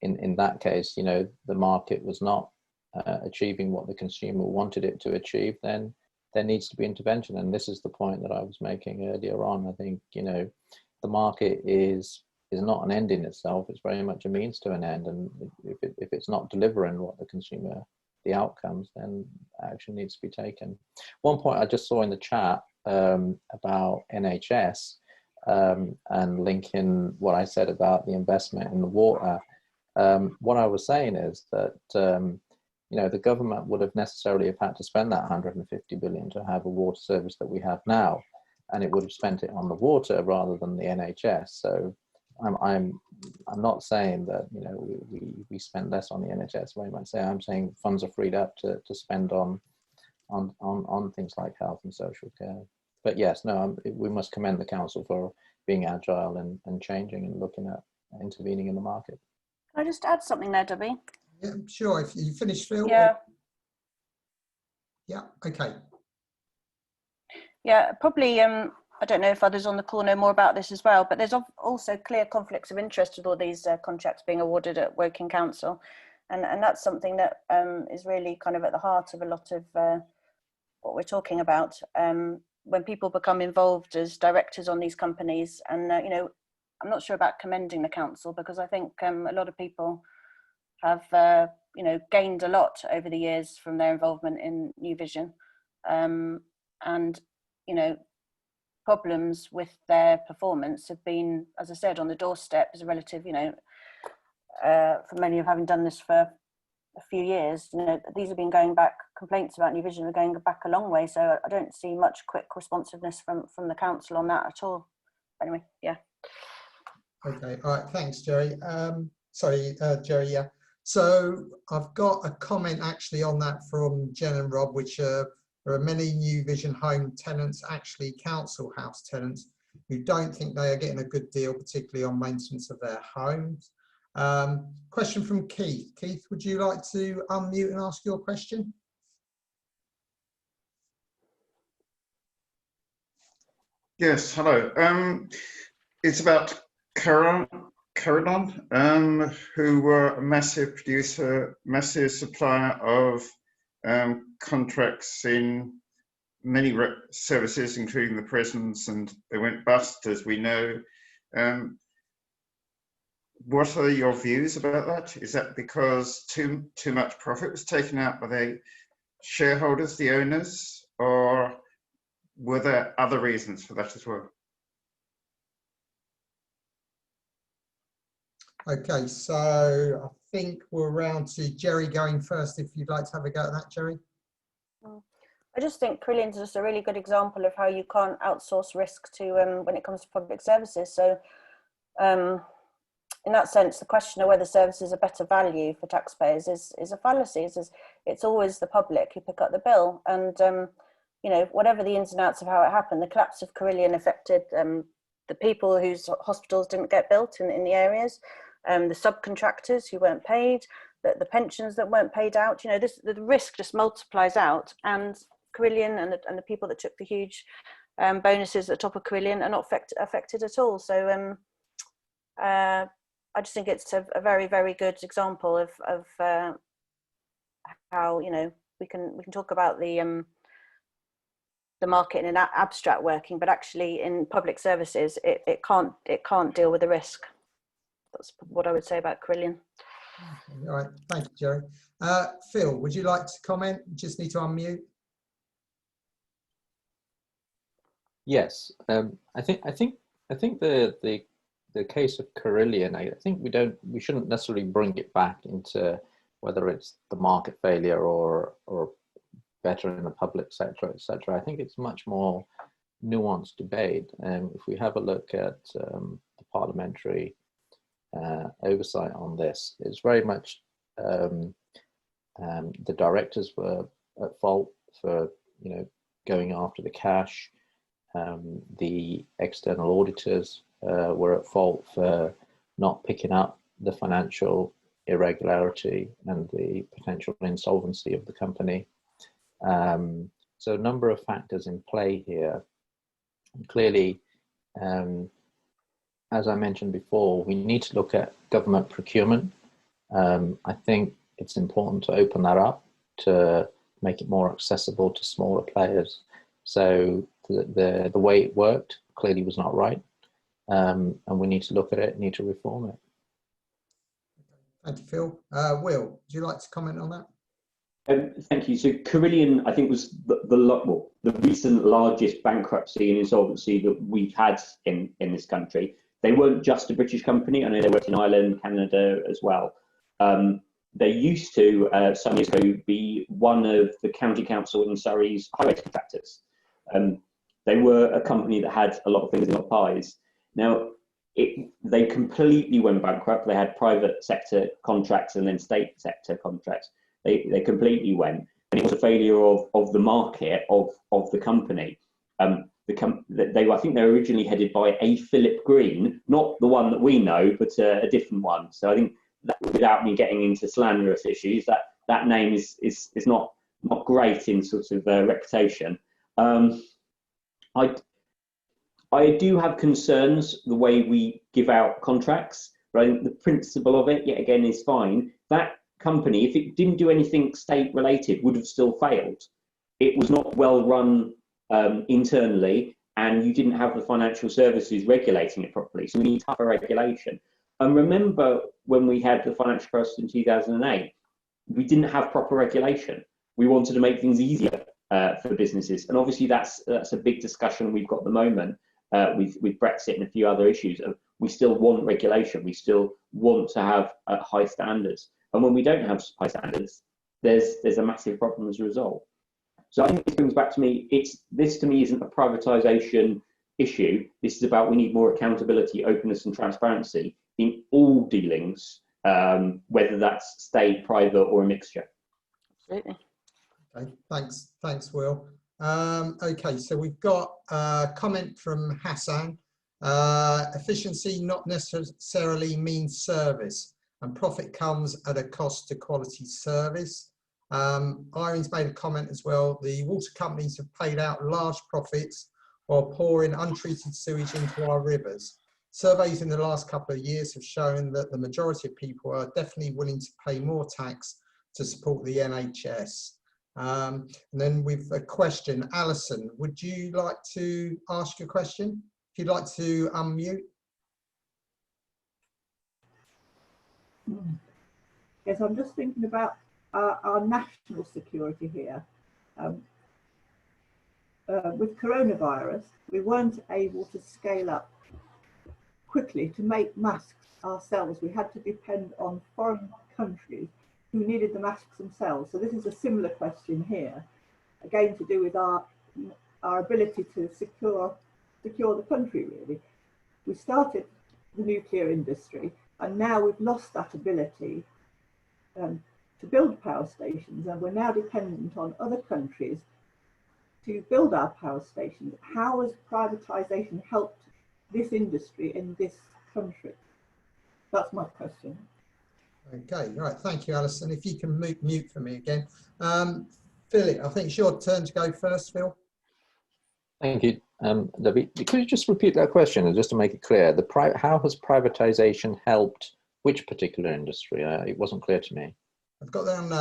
in that case, you know, the market was not achieving what the consumer wanted it to achieve, then there needs to be intervention. And this is the point that I was making earlier on. I think, you know, the market is not an end in itself. It's very much a means to an end. And if it's not delivering what the consumer, the outcomes, then action needs to be taken. One point I just saw in the chat about NHS and linking what I said about the investment in the water. What I was saying is that you know, the government would have necessarily have had to spend that 150 billion to have a water service that we have now, and it would have spent it on the water rather than the NHS. So I'm not saying that we spend less on the NHS. Very much say I'm saying funds are freed up to spend on things like health and social care. But yes, no, we must commend the council for being agile and changing and looking at intervening in the market. Can I just add something there, Debbie? Yeah, sure. If you finish, Phil. Yeah. Yeah. Okay. Yeah, probably. I don't know if others on the call know more about this as well, but there's also clear conflicts of interest with all these contracts being awarded at Woking Council, and that's something that is really kind of at the heart of a lot of what we're talking about. When people become involved as directors on these companies, and I'm not sure about commending the council, because I think a lot of people have gained a lot over the years from their involvement in New Vision, and problems with their performance have been, as I said, on the doorstep as a relative, for many of having done this for a few years, these have been going back, complaints about New Vision are going back a long way, so I don't see much quick responsiveness from the council on that at all. Anyway, yeah. Okay, all right, thanks, Jerry. Sorry, Jerry, yeah. So I've got a comment actually on that from Jen and Rob, which there are many New Vision home tenants, actually council house tenants, who don't think they are getting a good deal, particularly on maintenance of their homes. Question from Keith. Keith, would you like to unmute and ask your question? Yes, hello. It's about Caradon, who were a massive producer, massive supplier of contracts in many services, including the prisons, and they went bust, as we know. What are your views about that? Is that because too much profit was taken out by the shareholders, the owners, or were there other reasons for that as well? Okay, so I think we're around to Jerry going first, if you'd like to have a go at that, Jerry. I just think Carillion's just a really good example of how you can't outsource risk to when it comes to public services. So in that sense, the question of whether services are better value for taxpayers is a fallacy. It's always the public who pick up the bill, and whatever the ins and outs of how it happened, the collapse of Carillion affected the people whose hospitals didn't get built in the areas, the subcontractors who weren't paid, the pensions that weren't paid out. The risk just multiplies out, and Carillion and the people that took the huge bonuses at the top of Carillion are not affected at all. So I just think it's a very, very good example of how we can talk about the market in an abstract working, but actually in public services it can't deal with the risk. That's what I would say about Carillion. Okay, all right, thank you, Jerry. Phil, would you like to comment? You just need to unmute. Yes, I think the case of Carillion, I think we shouldn't necessarily bring it back into whether it's the market failure or better in the public sector, etc. I think it's much more nuanced debate. If we have a look at the parliamentary oversight on this, it's very much the directors were at fault for going after the cash. The external auditors were at fault for not picking up the financial irregularity and the potential insolvency of the company. So a number of factors in play here. Clearly, as I mentioned before, we need to look at government procurement. I think it's important to open that up to make it more accessible to smaller players. So the way it worked clearly was not right. And we need to look at it, need to reform it. Thank you, Phil. Will, would you like to comment on that? Thank you. So Carillion, I think, was the recent largest bankruptcy and insolvency that we've had in this country. They weren't just a British company. I know they worked in Ireland, Canada as well. They used to, some years ago, be one of the county council in Surrey's highway contractors. They were a company that had a lot of things in a lot of pies. Now, they completely went bankrupt. They had private sector contracts and then state sector contracts. They completely went, and it was a failure of the market of the company. I think they were originally headed by a Philip Green, not the one that we know, but a different one. So I think that, without me getting into slanderous issues, that name is not great in sort of reputation. I do have concerns the way we give out contracts, but I think the principle of it, yet again, is fine. That company, if it didn't do anything state related, would have still failed. It was not well run internally, and you didn't have the financial services regulating it properly. So we need tougher regulation. And remember when we had the financial crisis in 2008, we didn't have proper regulation. We wanted to make things easier for businesses. And obviously that's a big discussion we've got at the moment with Brexit and a few other issues. We still want regulation. We still want to have high standards. And when we don't have high standards, there's a massive problem as a result. So I think this brings back to me, this to me isn't a privatisation issue. This is about we need more accountability, openness and transparency in all dealings, whether that's state, private or a mixture. Absolutely. Okay, thanks, Will. Okay, so we've got a comment from Hassan. Efficiency not necessarily means service, and profit comes at a cost to quality service. Irene's made a comment as well. The water companies have paid out large profits while pouring untreated sewage into our rivers. Surveys in the last couple of years have shown that the majority of people are definitely willing to pay more tax to support the NHS. And then we've a question. Alison, would you like to ask your question? If you'd like to unmute. Yes, I'm just thinking about our national security here. With coronavirus, we weren't able to scale up quickly to make masks ourselves. We had to depend on foreign countries who needed the masks themselves. So this is a similar question here, again to do with our ability to secure the country, really. We started the nuclear industry, and now we've lost that ability to build power stations, and we're now dependent on other countries to build our power stations. How has privatisation helped this industry in this country? That's my question. Okay, right, thank you, Alison. If you can mute for me again. Philip, I think it's your turn to go first, Phil. Thank you, Debbie. Could you just repeat that question, and just to make it clear, how has privatisation helped which particular industry? It wasn't clear to me. I've got down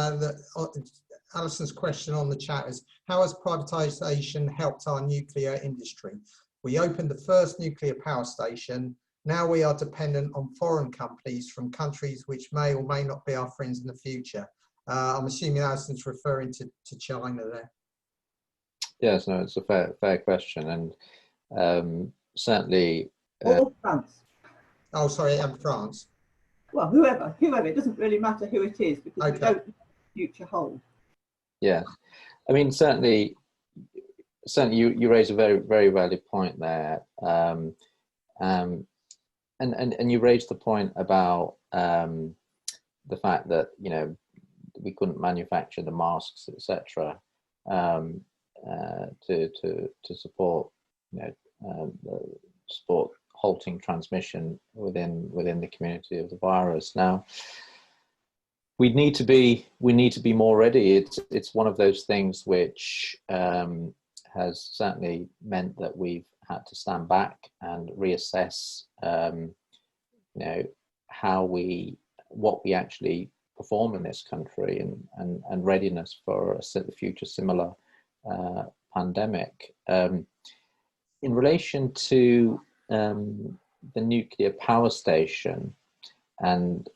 Alison's question on the chat is, how has privatisation helped our nuclear industry? We opened the first nuclear power station. Now we are dependent on foreign companies from countries which may or may not be our friends in the future. I'm assuming Alison's referring to China there. Yes, no, it's a fair question, and certainly. Or France. Oh, sorry, and France. Well, whoever, it doesn't really matter who it is, because we don't know the future hold. Yeah, I mean, certainly you raise a very valid point there, and you raised the point about the fact that we couldn't manufacture the masks, etc., to support support halting transmission within the community of the virus. Now, we need to be more ready. It's one of those things which has certainly meant that we've had to stand back and reassess, what we actually perform in this country, and readiness for a future similar pandemic. In relation to the nuclear power station, and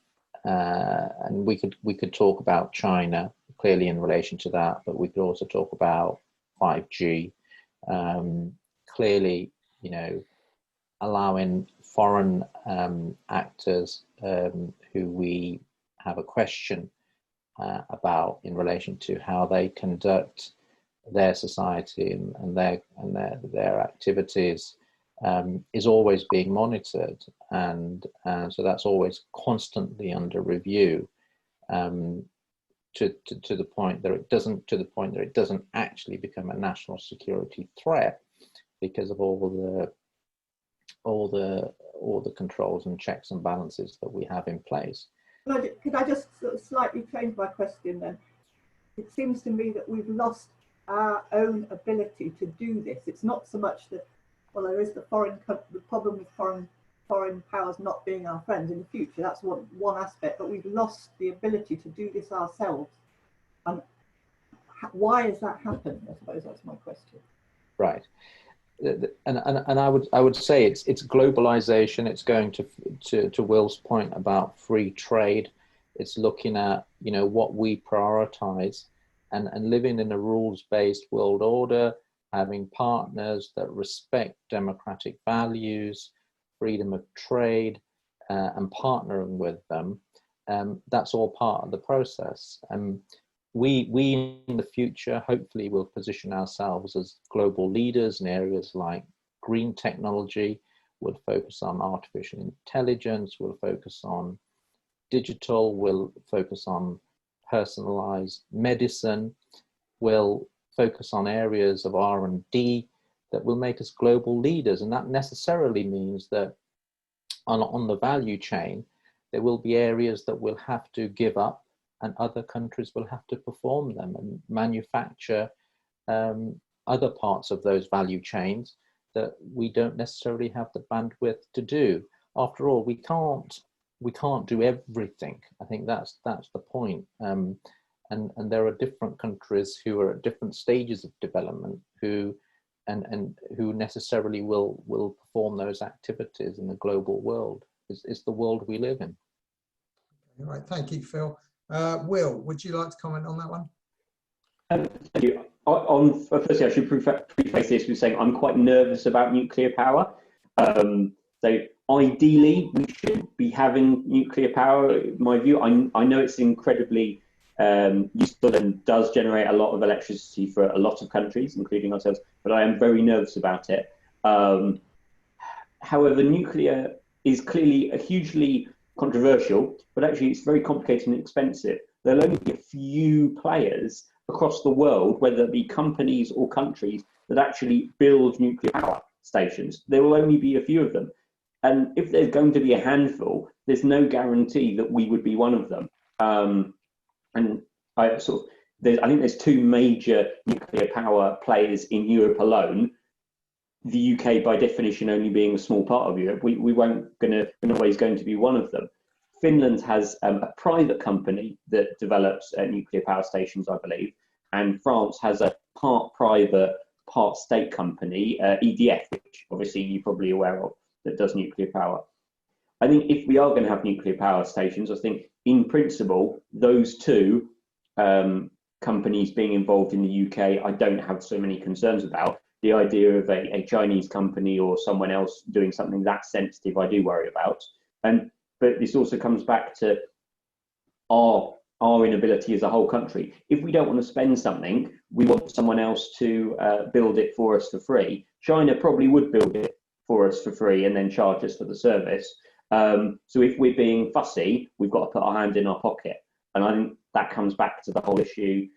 we could talk about China clearly in relation to that, but we could also talk about 5G. Clearly, allowing foreign actors who we have a question about in relation to how they conduct their society and their activities is always being monitored, and so that's always constantly under review, to the point that it doesn't actually become a national security threat because of all the controls and checks and balances that we have in place. Could I just sort of slightly change my question then? It seems to me that we've lost our own ability to do this. It's not so much that, well, there is the problem with foreign powers not being our friends in the future. That's one aspect, but we've lost the ability to do this ourselves. And why has that happened? I suppose that's my question. Right. And I would say it's globalization. It's going to Will's point about free trade. It's looking at, you know, what we prioritize, and living in a rules-based world order, having partners that respect democratic values, freedom of trade, and partnering with them. That's all part of the process. We in the future hopefully will position ourselves as global leaders in areas like green technology. We'll focus on artificial intelligence, we'll focus on digital, we'll focus on personalized medicine, we'll focus on areas of R&D that will make us global leaders. And that necessarily means that on the value chain, there will be areas that we'll have to give up, and other countries will have to perform them and manufacture other parts of those value chains that we don't necessarily have the bandwidth to do. After all, we can't do everything. I think that's the point. And there are different countries who are at different stages of development who necessarily will perform those activities in the global world. It's the world we live in. All right, thank you, Phil. Will, would you like to comment on that one? Thank you. Firstly, I should preface this with saying I'm quite nervous about nuclear power. So ideally, we should be having nuclear power. In my view, I know it's incredibly useful and does generate a lot of electricity for a lot of countries, including ourselves, but I am very nervous about it. However, nuclear is clearly a hugely controversial, but actually it's very complicated and expensive. There'll only be a few players across the world, whether it be companies or countries, that actually build nuclear power stations. There will only be a few of them. And if there's going to be a handful, there's no guarantee that we would be one of them. And I think there's two major nuclear power players in Europe alone. The UK, by definition, only being a small part of Europe, we weren't always going to be one of them. Finland has a private company that develops nuclear power stations, I believe, and France has a part private, part state company, EDF, which obviously you're probably aware of, that does nuclear power. I think if we are going to have nuclear power stations, I think in principle, those two companies being involved in the UK, I don't have so many concerns about. The idea of a Chinese company or someone else doing something that sensitive, I do worry about. But this also comes back to our inability as a whole country. If we don't want to spend something, we want someone else to build it for us for free. China probably would build it for us for free and then charge us for the service. So if we're being fussy, we've got to put our hand in our pocket. And I think that comes back to the whole issue.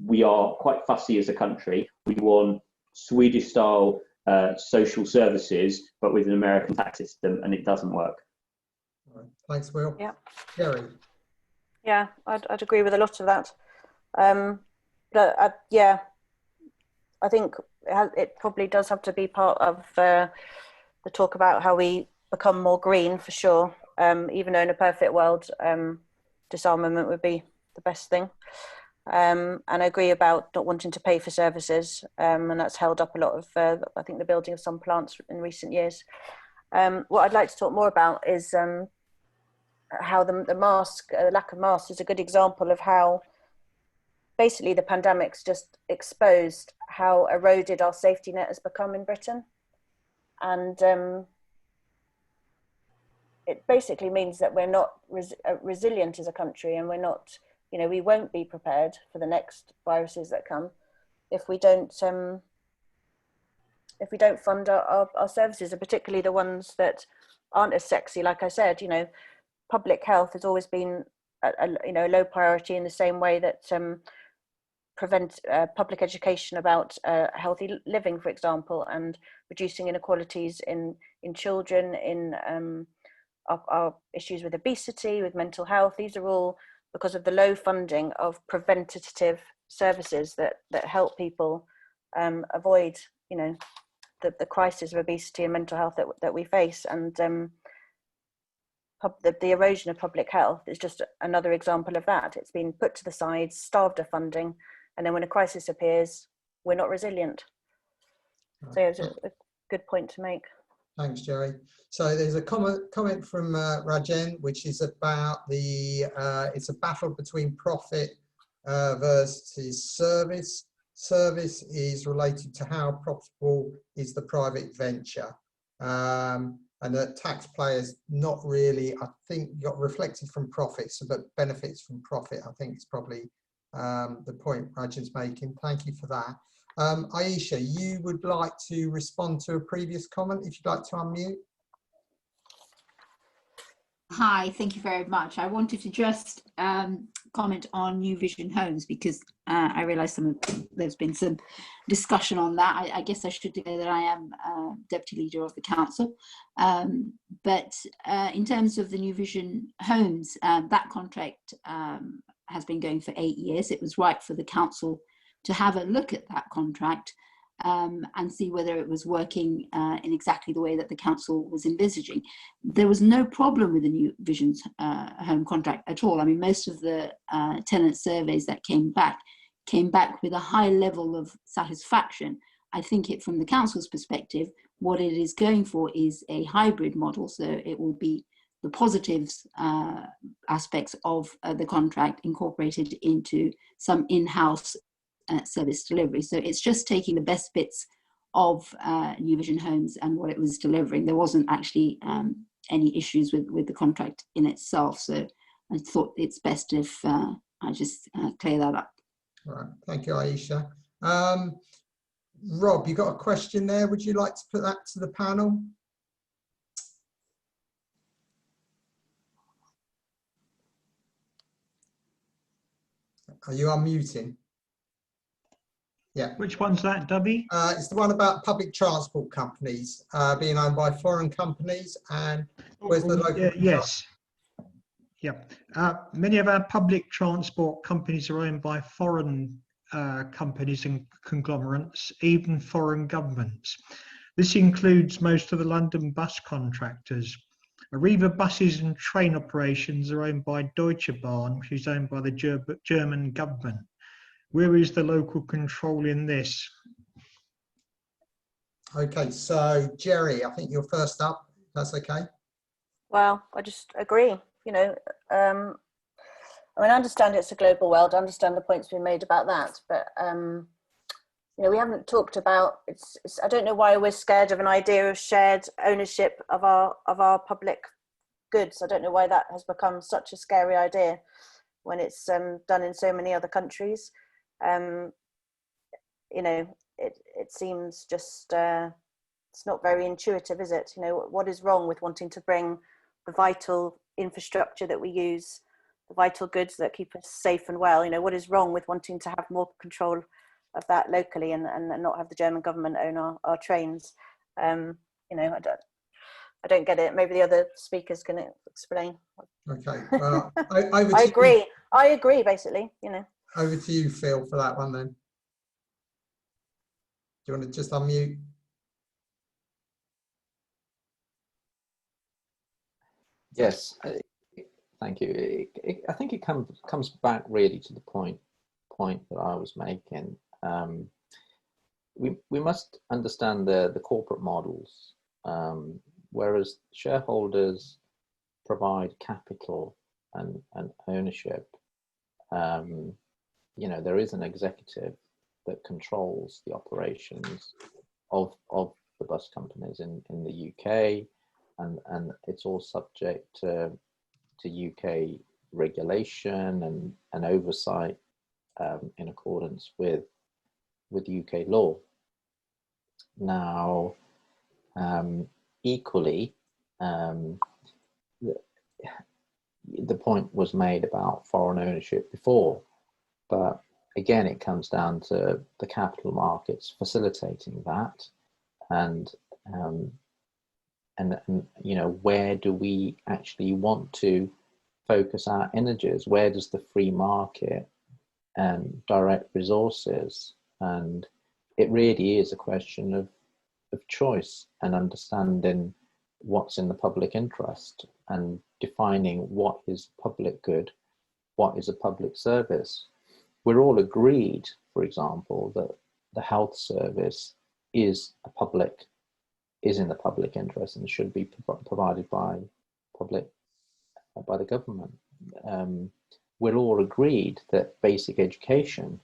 We are quite fussy as a country. We want Swedish-style social services, but with an American tax system, and it doesn't work. All right. Thanks, Will. Yeah. Gary. Yeah, I'd agree with a lot of that. Yeah, I think it probably does have to be part of the talk about how we become more green, for sure. Even though in a perfect world, disarmament would be the best thing. And I agree about not wanting to pay for services, and that's held up a lot of, I think, the building of some plants in recent years. What I'd like to talk more about is how the lack of masks is a good example of how basically the pandemic's just exposed how eroded our safety net has become in Britain. And it basically means that we're not resilient as a country, and we're not, we won't be prepared for the next viruses that come if we don't if we don't fund our services, and particularly the ones that aren't as sexy. Like I said, you know, public health has always been a low priority, in the same way that prevent public education about healthy living, for example, and reducing inequalities in children, in our issues with obesity, with mental health. These are all because of the low funding of preventative services that help people avoid, you know, the crisis of obesity and mental health that we face. And the erosion of public health is just another example of that. It's been put to the side, starved of funding, and then when a crisis appears, we're not resilient. So it's a good point to make. Thanks, Jerry. So there's a comment from Rajen, which is about it's a battle between profit versus service. Service is related to how profitable is the private venture. And that taxpayers not really, I think, got reflected from profits, but benefits from profit, I think is probably the point Rajan's making. Thank you for that. Aisha, you would like to respond to a previous comment, if you'd like to unmute. Hi, thank you very much. I wanted to just comment on New Vision Homes, because I realise there's been some discussion on that. I guess I should declare that I am Deputy Leader of the Council. But in terms of the New Vision Homes, that contract has been going for 8 years. It was right for the Council to have a look at that contract and see whether it was working in exactly the way that the Council was envisaging. There was no problem with the New Vision's home contract at all. I mean, most of the tenant surveys that came back with a high level of satisfaction. I think from the Council's perspective, what it is going for is a hybrid model. So it will be the positives aspects of the contract incorporated into some in-house service delivery. So it's just taking the best bits of New Vision Homes and what it was delivering. There wasn't actually any issues with the contract in itself. So I thought it's best if I just clear that up. All right, thank you, Aisha. Rob, you got a question there? Would you like to put that to the panel? Are you unmuting? Yeah. Which one's that, Dubby? It's the one about public transport companies being owned by foreign companies, and where's the local? Yes. Yeah. Many of our public transport companies are owned by foreign companies and conglomerates, even foreign governments. This includes most of the London bus contractors. Arriva buses and train operations are owned by Deutsche Bahn, which is owned by the German government. Where is the local control in this? Okay, so Jerry, I think you're first up. That's okay. Well, I just agree. You know, I mean, I understand it's a global world. I understand the points being made about that, but you know, we haven't talked about. I don't know why we're scared of an idea of shared ownership of our public goods. I don't know why that has become such a scary idea when it's done in so many other countries. You know, it seems just it's not very intuitive, is it? You know, what is wrong with wanting to bring the vital infrastructure that we use, the vital goods that keep us safe and well? You know, what is wrong with wanting to have more control of that locally and not have the German government own our trains? You know, I don't get it. Maybe the other speakers can explain. Okay. Well, I agree. I agree, basically. You know. Over to you, Phil, for that one then. Do you want to just unmute? Yes, thank you. I think it comes back really to the point that I was making. We must understand the corporate models, whereas shareholders provide capital and ownership. You know, there is an executive that controls the operations of the bus companies in the UK, and it's all subject to UK regulation and oversight in accordance with UK law. Now, equally, the point was made about foreign ownership before, but again, it comes down to the capital markets facilitating that, and you know, where do we actually want to focus our energies? Where does the free market direct resources? And it really is a question of choice and understanding what's in the public interest and defining what is public good, what is a public service. We're all agreed, for example, that the health service is in the public interest and should be provided by the government. We're all agreed that basic education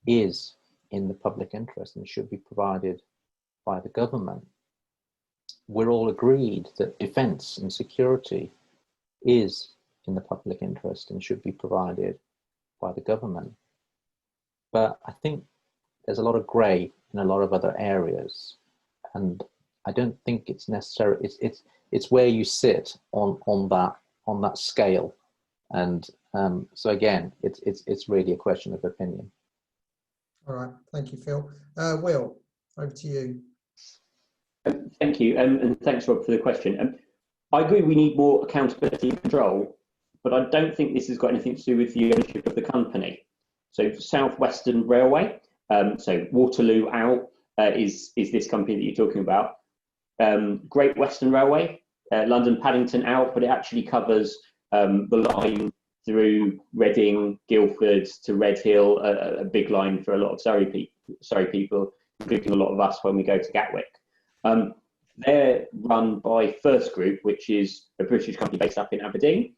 is in the public interest and should be provided by the government. We're all agreed that defence and security is in the public interest and should be provided by the government. But I think there's a lot of grey in a lot of other areas, and I don't think it's necessary. It's where you sit on that scale, and so again, it's really a question of opinion. All right, thank you, Phil. Will, over to you. Thank you, and thanks, Rob, for the question. I agree we need more accountability and control, but I don't think this has got anything to do with the ownership of the company. So South Western Railway, so Waterloo out is this company that you're talking about. Great Western Railway, London Paddington out, but it actually covers the line through Reading, Guildford to Redhill, a big line for a lot of Surrey people, including a lot of us when we go to Gatwick. They're run by First Group, which is a British company based up in Aberdeen.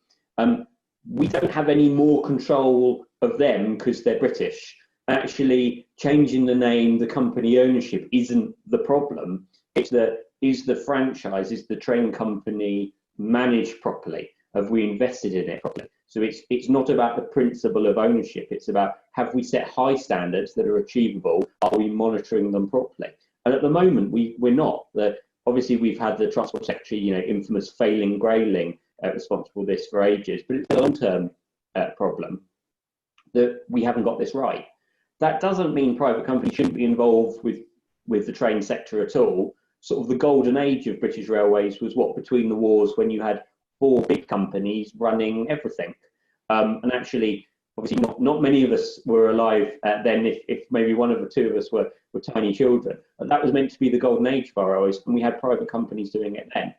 We don't have any more control of them because they're British. Actually, changing the name, the company ownership isn't the problem. It's that, is the franchise, is the train company managed properly? Have we invested in it properly? So it's not about the principle of ownership. It's about, have we set high standards that are achievable? Are we monitoring them properly? And at the moment, we're not. Obviously, we've had the Transport Secretary, infamous failing Grayling, responsible for this for ages, but it's a long-term problem that we haven't got this right. That doesn't mean private companies shouldn't be involved with the train sector at all. Sort of the golden age of British Railways was between the wars, when you had 4 big companies running everything. And actually, obviously, not many of us were alive then, if maybe one of the 2 of us were tiny children. And that was meant to be the golden age for our railways, and we had private companies doing it then.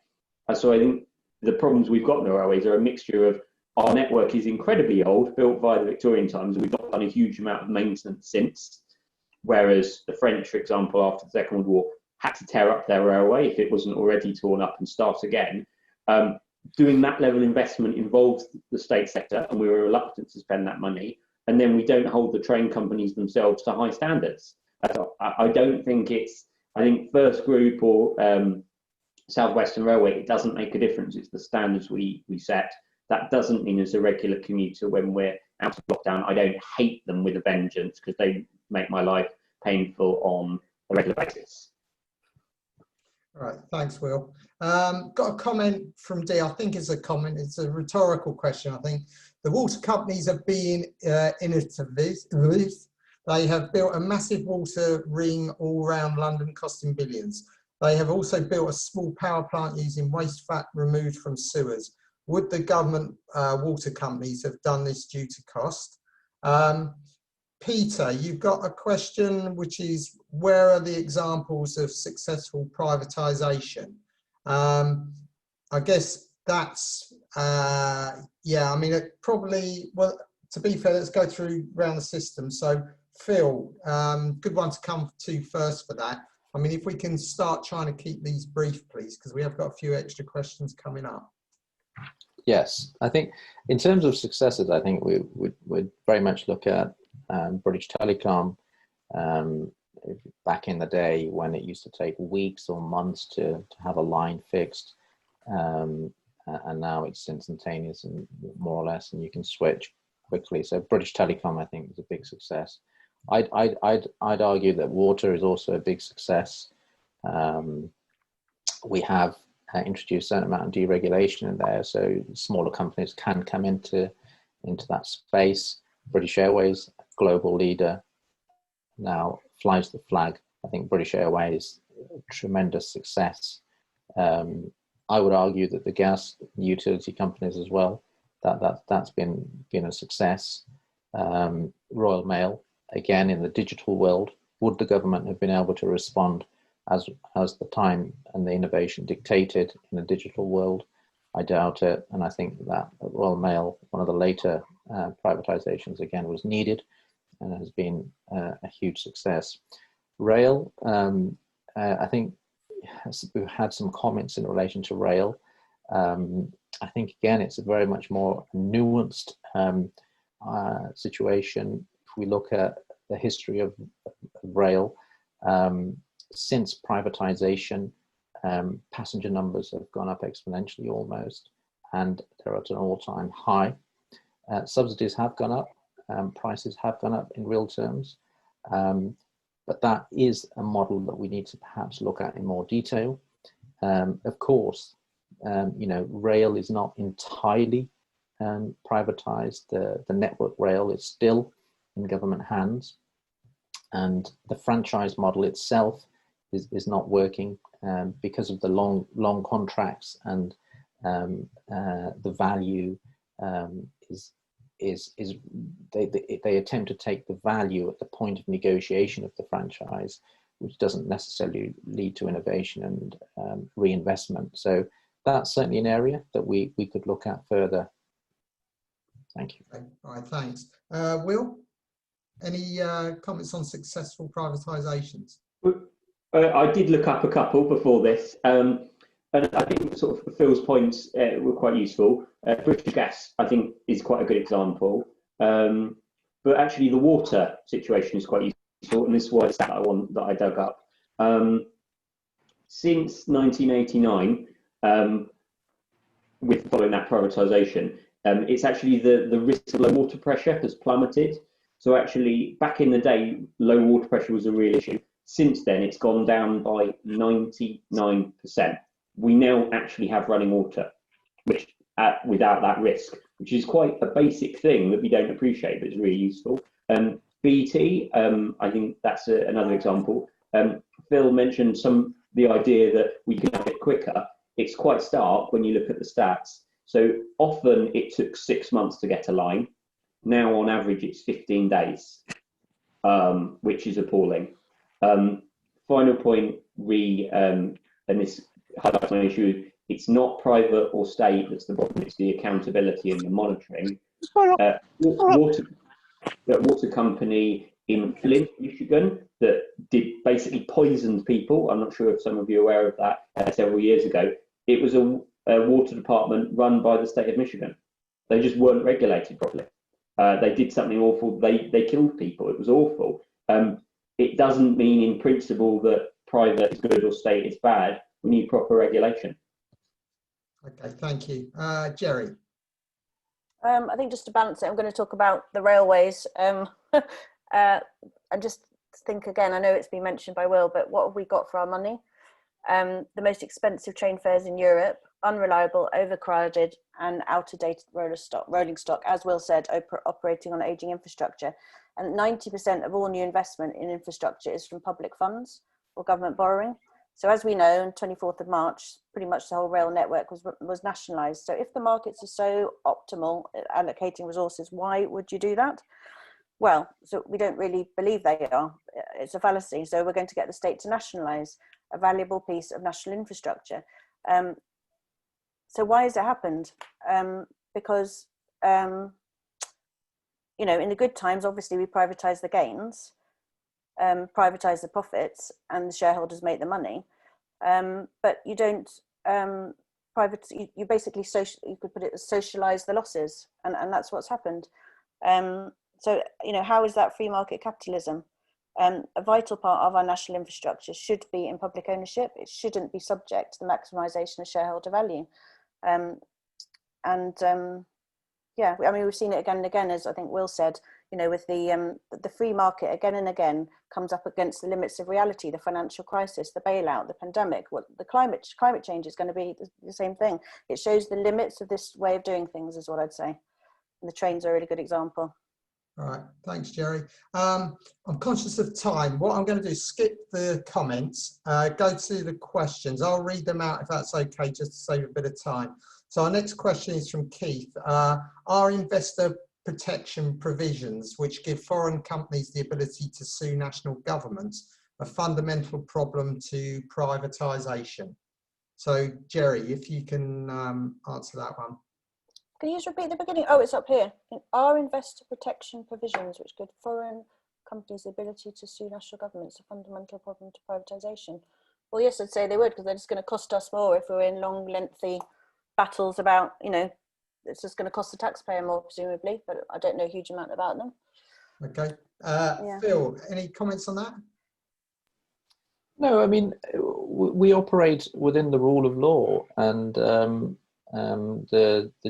And so I think the problems we've got in the railways are a mixture of, our network is incredibly old, built via the Victorian times, and we've not done a huge amount of maintenance since. Whereas the French, for example, after the Second World War, had to tear up their railway if it wasn't already torn up and start again. Doing that level of investment involves the state sector, and we were reluctant to spend that money. And then we don't hold the train companies themselves to high standards. I don't think I think First Group or South Western Railway, it doesn't make a difference. It's the standards we set. That doesn't mean as a regular commuter, when we're out of lockdown, I don't hate them with a vengeance, because they make my life painful on a regular basis. All right, thanks, Will. Got a comment from Dee. I think it's a comment. It's a rhetorical question, I think. The water companies are being innovative. They have built a massive water ring all around London, costing billions. They have also built a small power plant using waste fat removed from sewers. Would the government water companies have done this due to cost? Peter, you've got a question, which is, where are the examples of successful privatisation? I guess that's, yeah, I mean, it probably, well, to be fair, let's go through around the system. So Phil, good one to come to first for that. I mean, if we can start trying to keep these brief, please, because we have got a few extra questions coming up. Yes, I think in terms of successes, I think we would very much look at British Telecom back in the day, when it used to take weeks or months to have a line fixed, and now it's instantaneous and more or less, and you can switch quickly. So British Telecom, I think, is a big success. I'd argue that water is also a big success. We have introduced a certain amount of deregulation in there, so smaller companies can come into that space. British Airways, global leader, now flies the flag. I think British Airways, tremendous success. I would argue that the gas utility companies as well, that's been a success. Royal Mail, again, in the digital world, would the government have been able to respond as the time and the innovation dictated in the digital world? I doubt it, and I think that Royal Mail, one of the later privatizations, again, was needed and has been a huge success. Rail, I think we've had some comments in relation to rail. I think, again, it's a very much more nuanced situation. If we look at the history of rail, since privatization, passenger numbers have gone up exponentially almost, and they're at an all-time high. Subsidies have gone up, prices have gone up in real terms, but that is a model that we need to perhaps look at in more detail. Of course, rail is not entirely privatized. The network rail is still in government hands, and the franchise model itself is not working because of the long contracts, and the value they attempt to take the value at the point of negotiation of the franchise, which doesn't necessarily lead to innovation and reinvestment. So that's certainly an area that we could look at further. Thank you. Okay. All right, thanks. Will, any comments on successful privatisations? I did look up a couple before this, and I think sort of Phil's points were quite useful. British Gas, I think, is quite a good example, but actually the water situation is quite useful, and this is why it's that I dug up. Since 1989, with following that privatisation, it's actually the risk of low water pressure has plummeted. So actually, back in the day, low water pressure was a real issue. Since then, it's gone down by 99%. We now actually have running water, which without that risk, which is quite a basic thing that we don't appreciate, but it's really useful. BT, I think that's another example. Phil mentioned the idea that we can have it quicker. It's quite stark when you look at the stats. So often it took 6 months to get a line. Now on average it's 15 days, which is appalling. Final point, and this highlights my issue, it's not private or state that's the problem, it's the accountability and the monitoring. Water company in Flint, Michigan, that basically poisoned people. I'm not sure if some of you are aware of that. Several years ago, it was a water department run by the state of Michigan. They just weren't regulated properly. They did something awful. They killed people. It was awful. It doesn't mean in principle that private is good or state is bad. We need proper regulation. Okay, thank you. Jerry. I think just to balance it, I'm going to talk about the railways. And just think again, I know it's been mentioned by Will, but what have we got for our money? The most expensive train fares in Europe, unreliable, overcrowded, and out-of-date rolling stock, as Will said, operating on aging infrastructure. And 90% of all new investment in infrastructure is from public funds or government borrowing. So as we know, on 24th of March, pretty much the whole rail network was nationalised. So if the markets are so optimal at allocating resources, why would you do that? Well, so we don't really believe they are. It's a fallacy. So we're going to get the state to nationalise a valuable piece of national infrastructure. So why has it happened? Because, in the good times, obviously we privatise the gains, privatise the profits, and the shareholders make the money. But you don't you basically you could put it as socialise the losses, and that's what's happened. So how is that free market capitalism? A vital part of our national infrastructure should be in public ownership. It shouldn't be subject to the maximisation of shareholder value. Yeah, I mean, we've seen it again and again, as I think Will said, you know, with the free market again and again comes up against the limits of reality, the financial crisis, the bailout, the pandemic, what the climate change is going to be the same thing. It shows the limits of this way of doing things, is what I'd say. And the trains are a really good example. All right, thanks, Jerry. I'm conscious of time. What I'm going to do is skip the comments, go to the questions. I'll read them out if that's okay, just to save a bit of time. So our next question is from Keith. Are investor protection provisions, which give foreign companies the ability to sue national governments, a fundamental problem to privatisation? So, Jerry, if you can answer that one. Can you just repeat the beginning? Oh, it's up here. Are investor protection provisions, which give foreign companies the ability to sue national governments, a fundamental problem to privatisation? Well, yes, I'd say they would, because they're just going to cost us more if we're in long, lengthy battles about, you know, it's just going to cost the taxpayer more, presumably, but I don't know a huge amount about them. Okay. Yeah. Phil, any comments on that? No, I mean, we operate within the rule of law, and the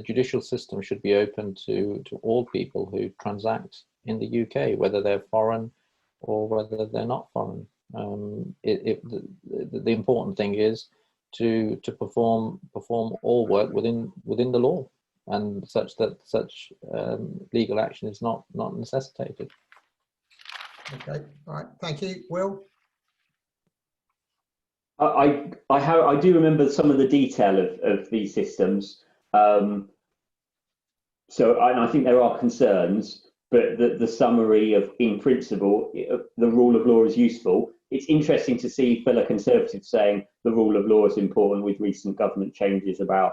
judicial system should be open to all people who transact in the UK, whether they're foreign or whether they're not foreign. The important thing is to perform all work within the law, and such legal action is not necessitated. Okay, all right, thank you. Will? I do remember some of the detail of these systems. So I think there are concerns, but the summary of, in principle, the rule of law is useful. It's interesting to see fellow Conservatives saying the rule of law is important with recent government changes about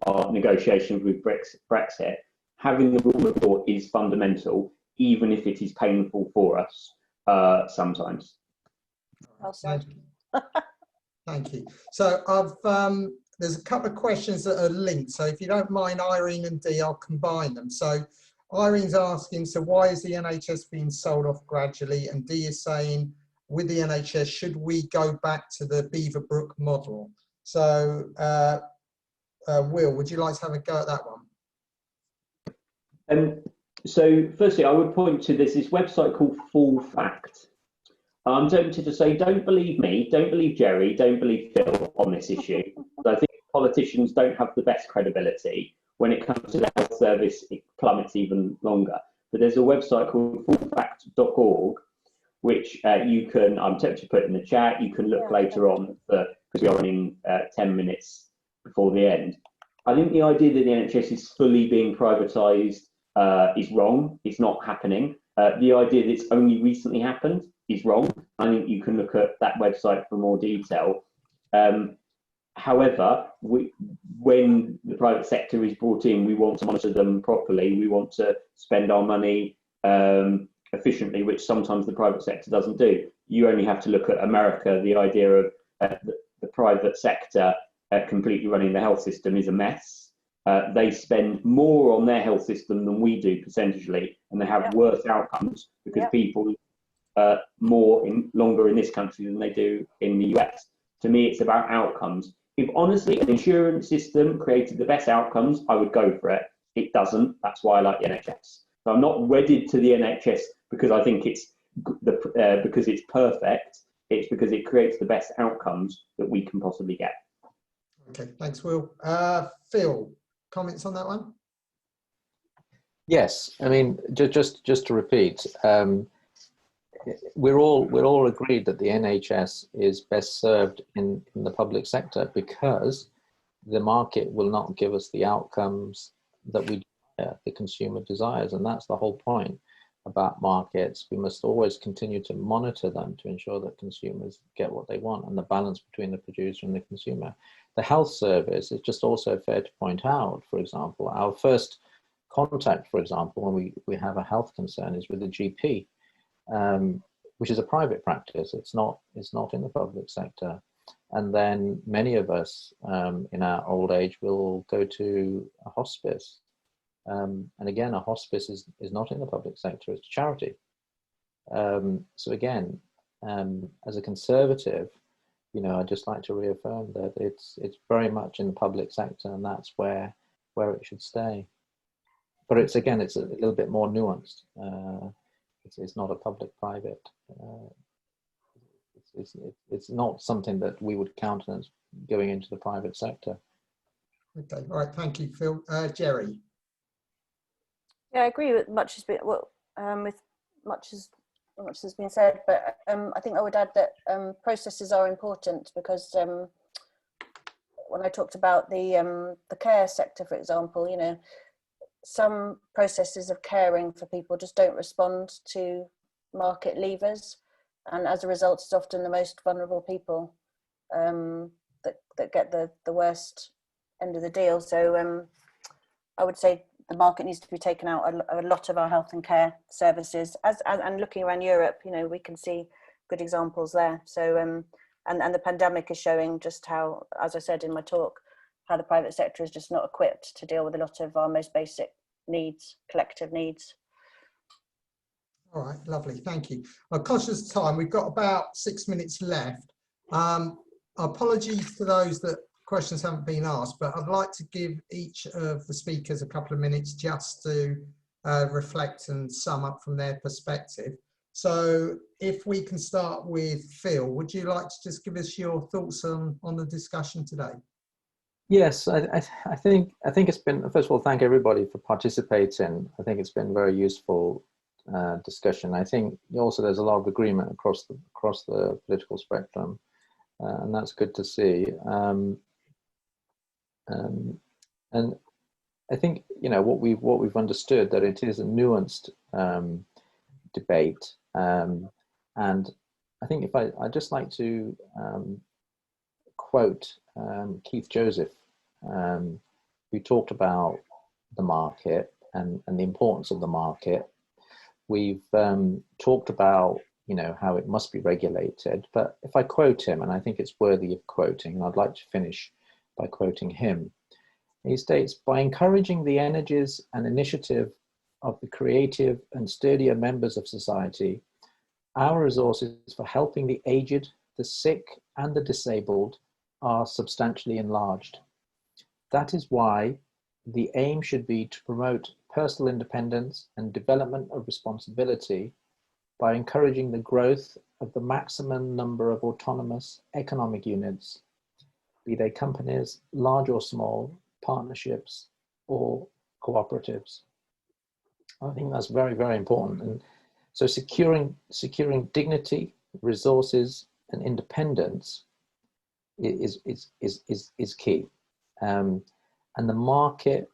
our negotiations with Brexit. Having the rule of law is fundamental, even if it is painful for us sometimes. Well said. Thank you. So there's a couple of questions that are linked. So if you don't mind, Irene and Dee, I'll combine them. So Irene's asking, so why is the NHS being sold off gradually? And Dee is saying, with the NHS, should we go back to the Beaverbrook model? So Will, would you like to have a go at that one? So firstly, I would point to this website called Full Fact. I'm tempted to say, don't believe me, don't believe Jerry, don't believe Phil on this issue. I think politicians don't have the best credibility. When it comes to the health service, it plummets even longer. But there's a website called fullfact.org, which you can, I'm tempted to put in the chat, you can look later on, because we are running 10 minutes before the end. I think the idea that the NHS is fully being privatised is wrong. It's not happening. The idea that it's only recently happened is wrong. I think you can look at that website for more detail. However, when the private sector is brought in, we want to monitor them properly. We want to spend our money efficiently, which sometimes the private sector doesn't do. You only have to look at America. The idea of the private sector completely running the health system is a mess. They spend more on their health system than we do percentually, and they have worse outcomes because people longer in this country than they do in the US. To me, it's about outcomes. If honestly an insurance system created the best outcomes, I would go for it. It doesn't. That's why I like the NHS. So I'm not wedded to the NHS because I think it's because it's perfect. It's because it creates the best outcomes that we can possibly get. Okay, thanks, Will. Phil, comments on that one? Yes, I mean, just to repeat, we're all agreed that the NHS is best served in the public sector because the market will not give us the outcomes that the consumer desires, and that's the whole point about markets. We must always continue to monitor them to ensure that consumers get what they want and the balance between the producer and the consumer. The health service is just also fair to point out, for example, our first contact, for example, when we have a health concern is with the GP, which is a private practice. It's not in the public sector. And then many of us in our old age will go to a hospice. And again, a hospice is not in the public sector, it's charity. So again, as a Conservative, I'd just like to reaffirm that it's very much in the public sector, and that's where it should stay. but it's again, it's a little bit more nuanced. It's not a public-private. It's not something that we would countenance going into the private sector. Okay, all right, thank you, Phil. Jerry. Yeah, I agree with much has been with much has been said, but I think I would add that processes are important, because when I talked about the care sector, for example, you know, some processes of caring for people just don't respond to market levers, and as a result, it's often the most vulnerable people that get the worst end of the deal. So I would say the market needs to be taken out a lot of our health and care services. And looking around Europe, you know, we can see good examples there. So and the pandemic is showing just how, as I said in my talk, how the private sector is just not equipped to deal with a lot of our most basic needs, collective needs. All right, lovely, thank you. I'm conscious of time. We've got about 6 minutes left. Apologies to those that questions haven't been asked, but I'd like to give each of the speakers a couple of minutes just to reflect and sum up from their perspective. So if we can start with Phil, would you like to just give us your thoughts on the discussion today? Yes, I think it's been, first of all, thank everybody for participating. I think it's been very useful discussion. I think also there's a lot of agreement across the political spectrum, and that's good to see. And I think, you know, what we've understood, that it is a nuanced debate, and I think I'd just like to quote Keith Joseph, who talked about the market and the importance of the market. We've talked about, you know, how it must be regulated, but if I quote him, and I think it's worthy of quoting, and I'd like to finish by quoting him. He states, by encouraging the energies and initiative of the creative and sturdier members of society, our resources for helping the aged, the sick, and the disabled are substantially enlarged. That is why the aim should be to promote personal independence and development of responsibility by encouraging the growth of the maximum number of autonomous economic units, be they companies, large or small, partnerships, or cooperatives. I think that's very, very important. And so securing dignity, resources, and independence is key. And the market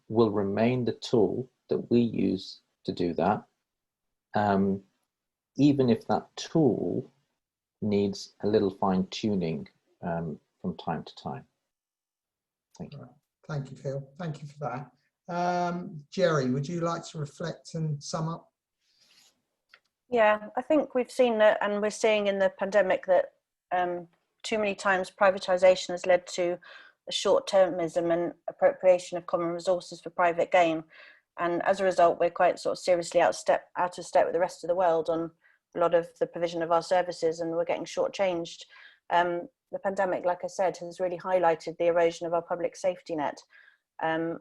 will remain the tool that we use to do that, even if that tool needs a little fine tuning from time to time. Thank you. Thank you, Phil. Thank you for that. Jerry, would you like to reflect and sum up? Yeah, I think we've seen that, and we're seeing in the pandemic that too many times privatisation has led to a short-termism and appropriation of common resources for private gain. And as a result, we're quite sort of seriously out of step with the rest of the world on a lot of the provision of our services, and we're getting shortchanged. The pandemic, like I said, has really highlighted the erosion of our public safety net. And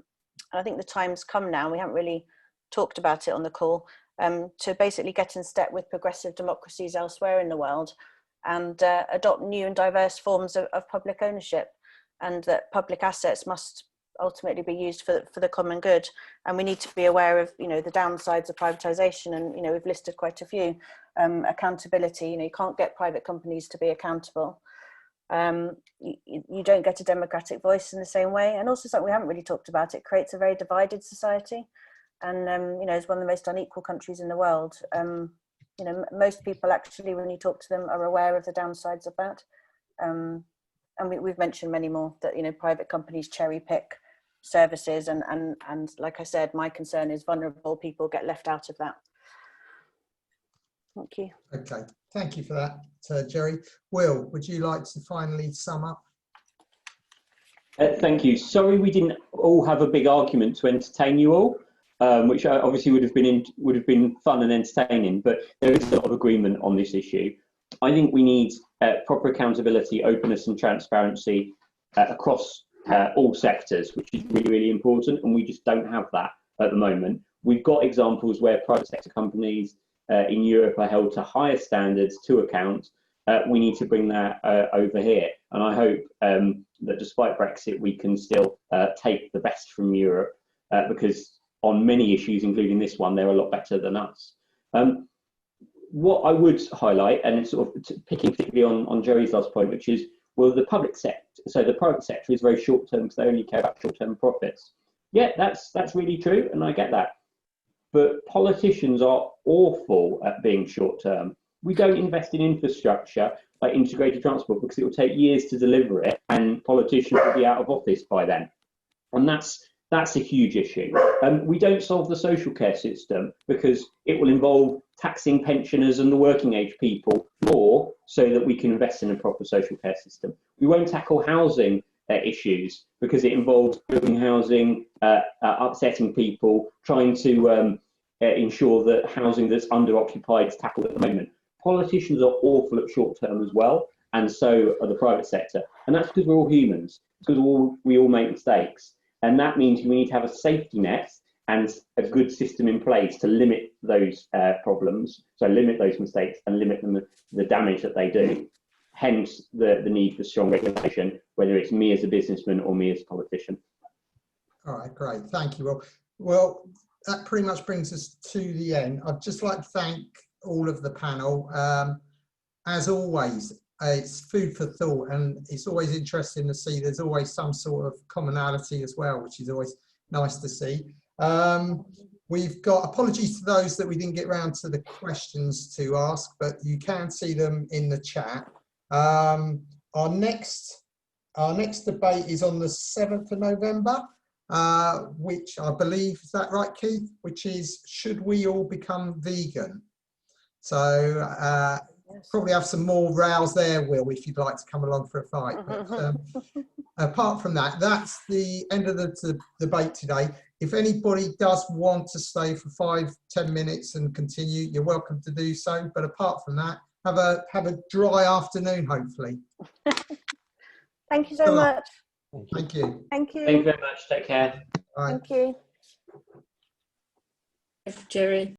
I think the time's come now, we haven't really talked about it on the call, to basically get in step with progressive democracies elsewhere in the world and adopt new and diverse forms of public ownership, and that public assets must ultimately be used for the common good. And we need to be aware of, you know, the downsides of privatisation, and, you know, we've listed quite a few. Accountability, you know, you can't get private companies to be accountable. You don't get a democratic voice in the same way, and also something we haven't really talked about, it creates a very divided society, and you know, it's one of the most unequal countries in the world. You know, most people actually, when you talk to them, are aware of the downsides of that, and we've mentioned many more, that, you know, private companies cherry pick services, and like I said, my concern is vulnerable people get left out of that. Thank you. Okay, thank you for that, Jerry. Will, would you like to finally sum up? Thank you. Sorry we didn't all have a big argument to entertain you all, which obviously would have been fun and entertaining, but there is a lot of agreement on this issue. I think we need proper accountability, openness and transparency across all sectors, which is really, really important, and we just don't have that at the moment. We've got examples where private sector companies in Europe are held to higher standards to account. We need to bring that over here. And I hope that despite Brexit, we can still take the best from Europe, because on many issues, including this one, they're a lot better than us. What I would highlight, and it's sort of picking particularly on Jerry's last point, which is, well, the public sector, so the private sector is very short-term because they only care about short-term profits. Yeah, that's really true, and I get that. But politicians are awful at being short-term. We don't invest in infrastructure like integrated transport because it will take years to deliver it, and politicians will be out of office by then. And that's a huge issue. We don't solve the social care system because it will involve taxing pensioners and the working age people more so that we can invest in a proper social care system. We won't tackle housing issues because it involves building housing, upsetting people, trying to ensure that housing that's underoccupied is tackled at the moment. Politicians are awful at short term as well, and so are the private sector. And that's because we're all humans, because we all make mistakes. And that means we need to have a safety net and a good system in place to limit those problems, so limit those mistakes and limit the damage that they do. Hence the need for strong regulation, whether it's me as a businessman or me as a politician. All right, great, thank you. Well, that pretty much brings us to the end. I'd just like to thank all of the panel. As always, it's food for thought, and it's always interesting to see there's always some sort of commonality as well, which is always nice to see. We've got apologies to those that we didn't get around to the questions to ask, but you can see them in the chat. Our next debate is on the 7th of November, which I believe, is that right, Keith? Which is, should we all become vegan? So probably have some more rows there, Will, if you'd like to come along for a fight. But apart from that, that's the end of the debate today. If anybody does want to stay for 5-10 minutes and continue, you're welcome to do so. But apart from that, have a dry afternoon, hopefully. Thank you so much. Thank you. Thank you. Thank you very much. Take care. Bye. Thank you. Jerry.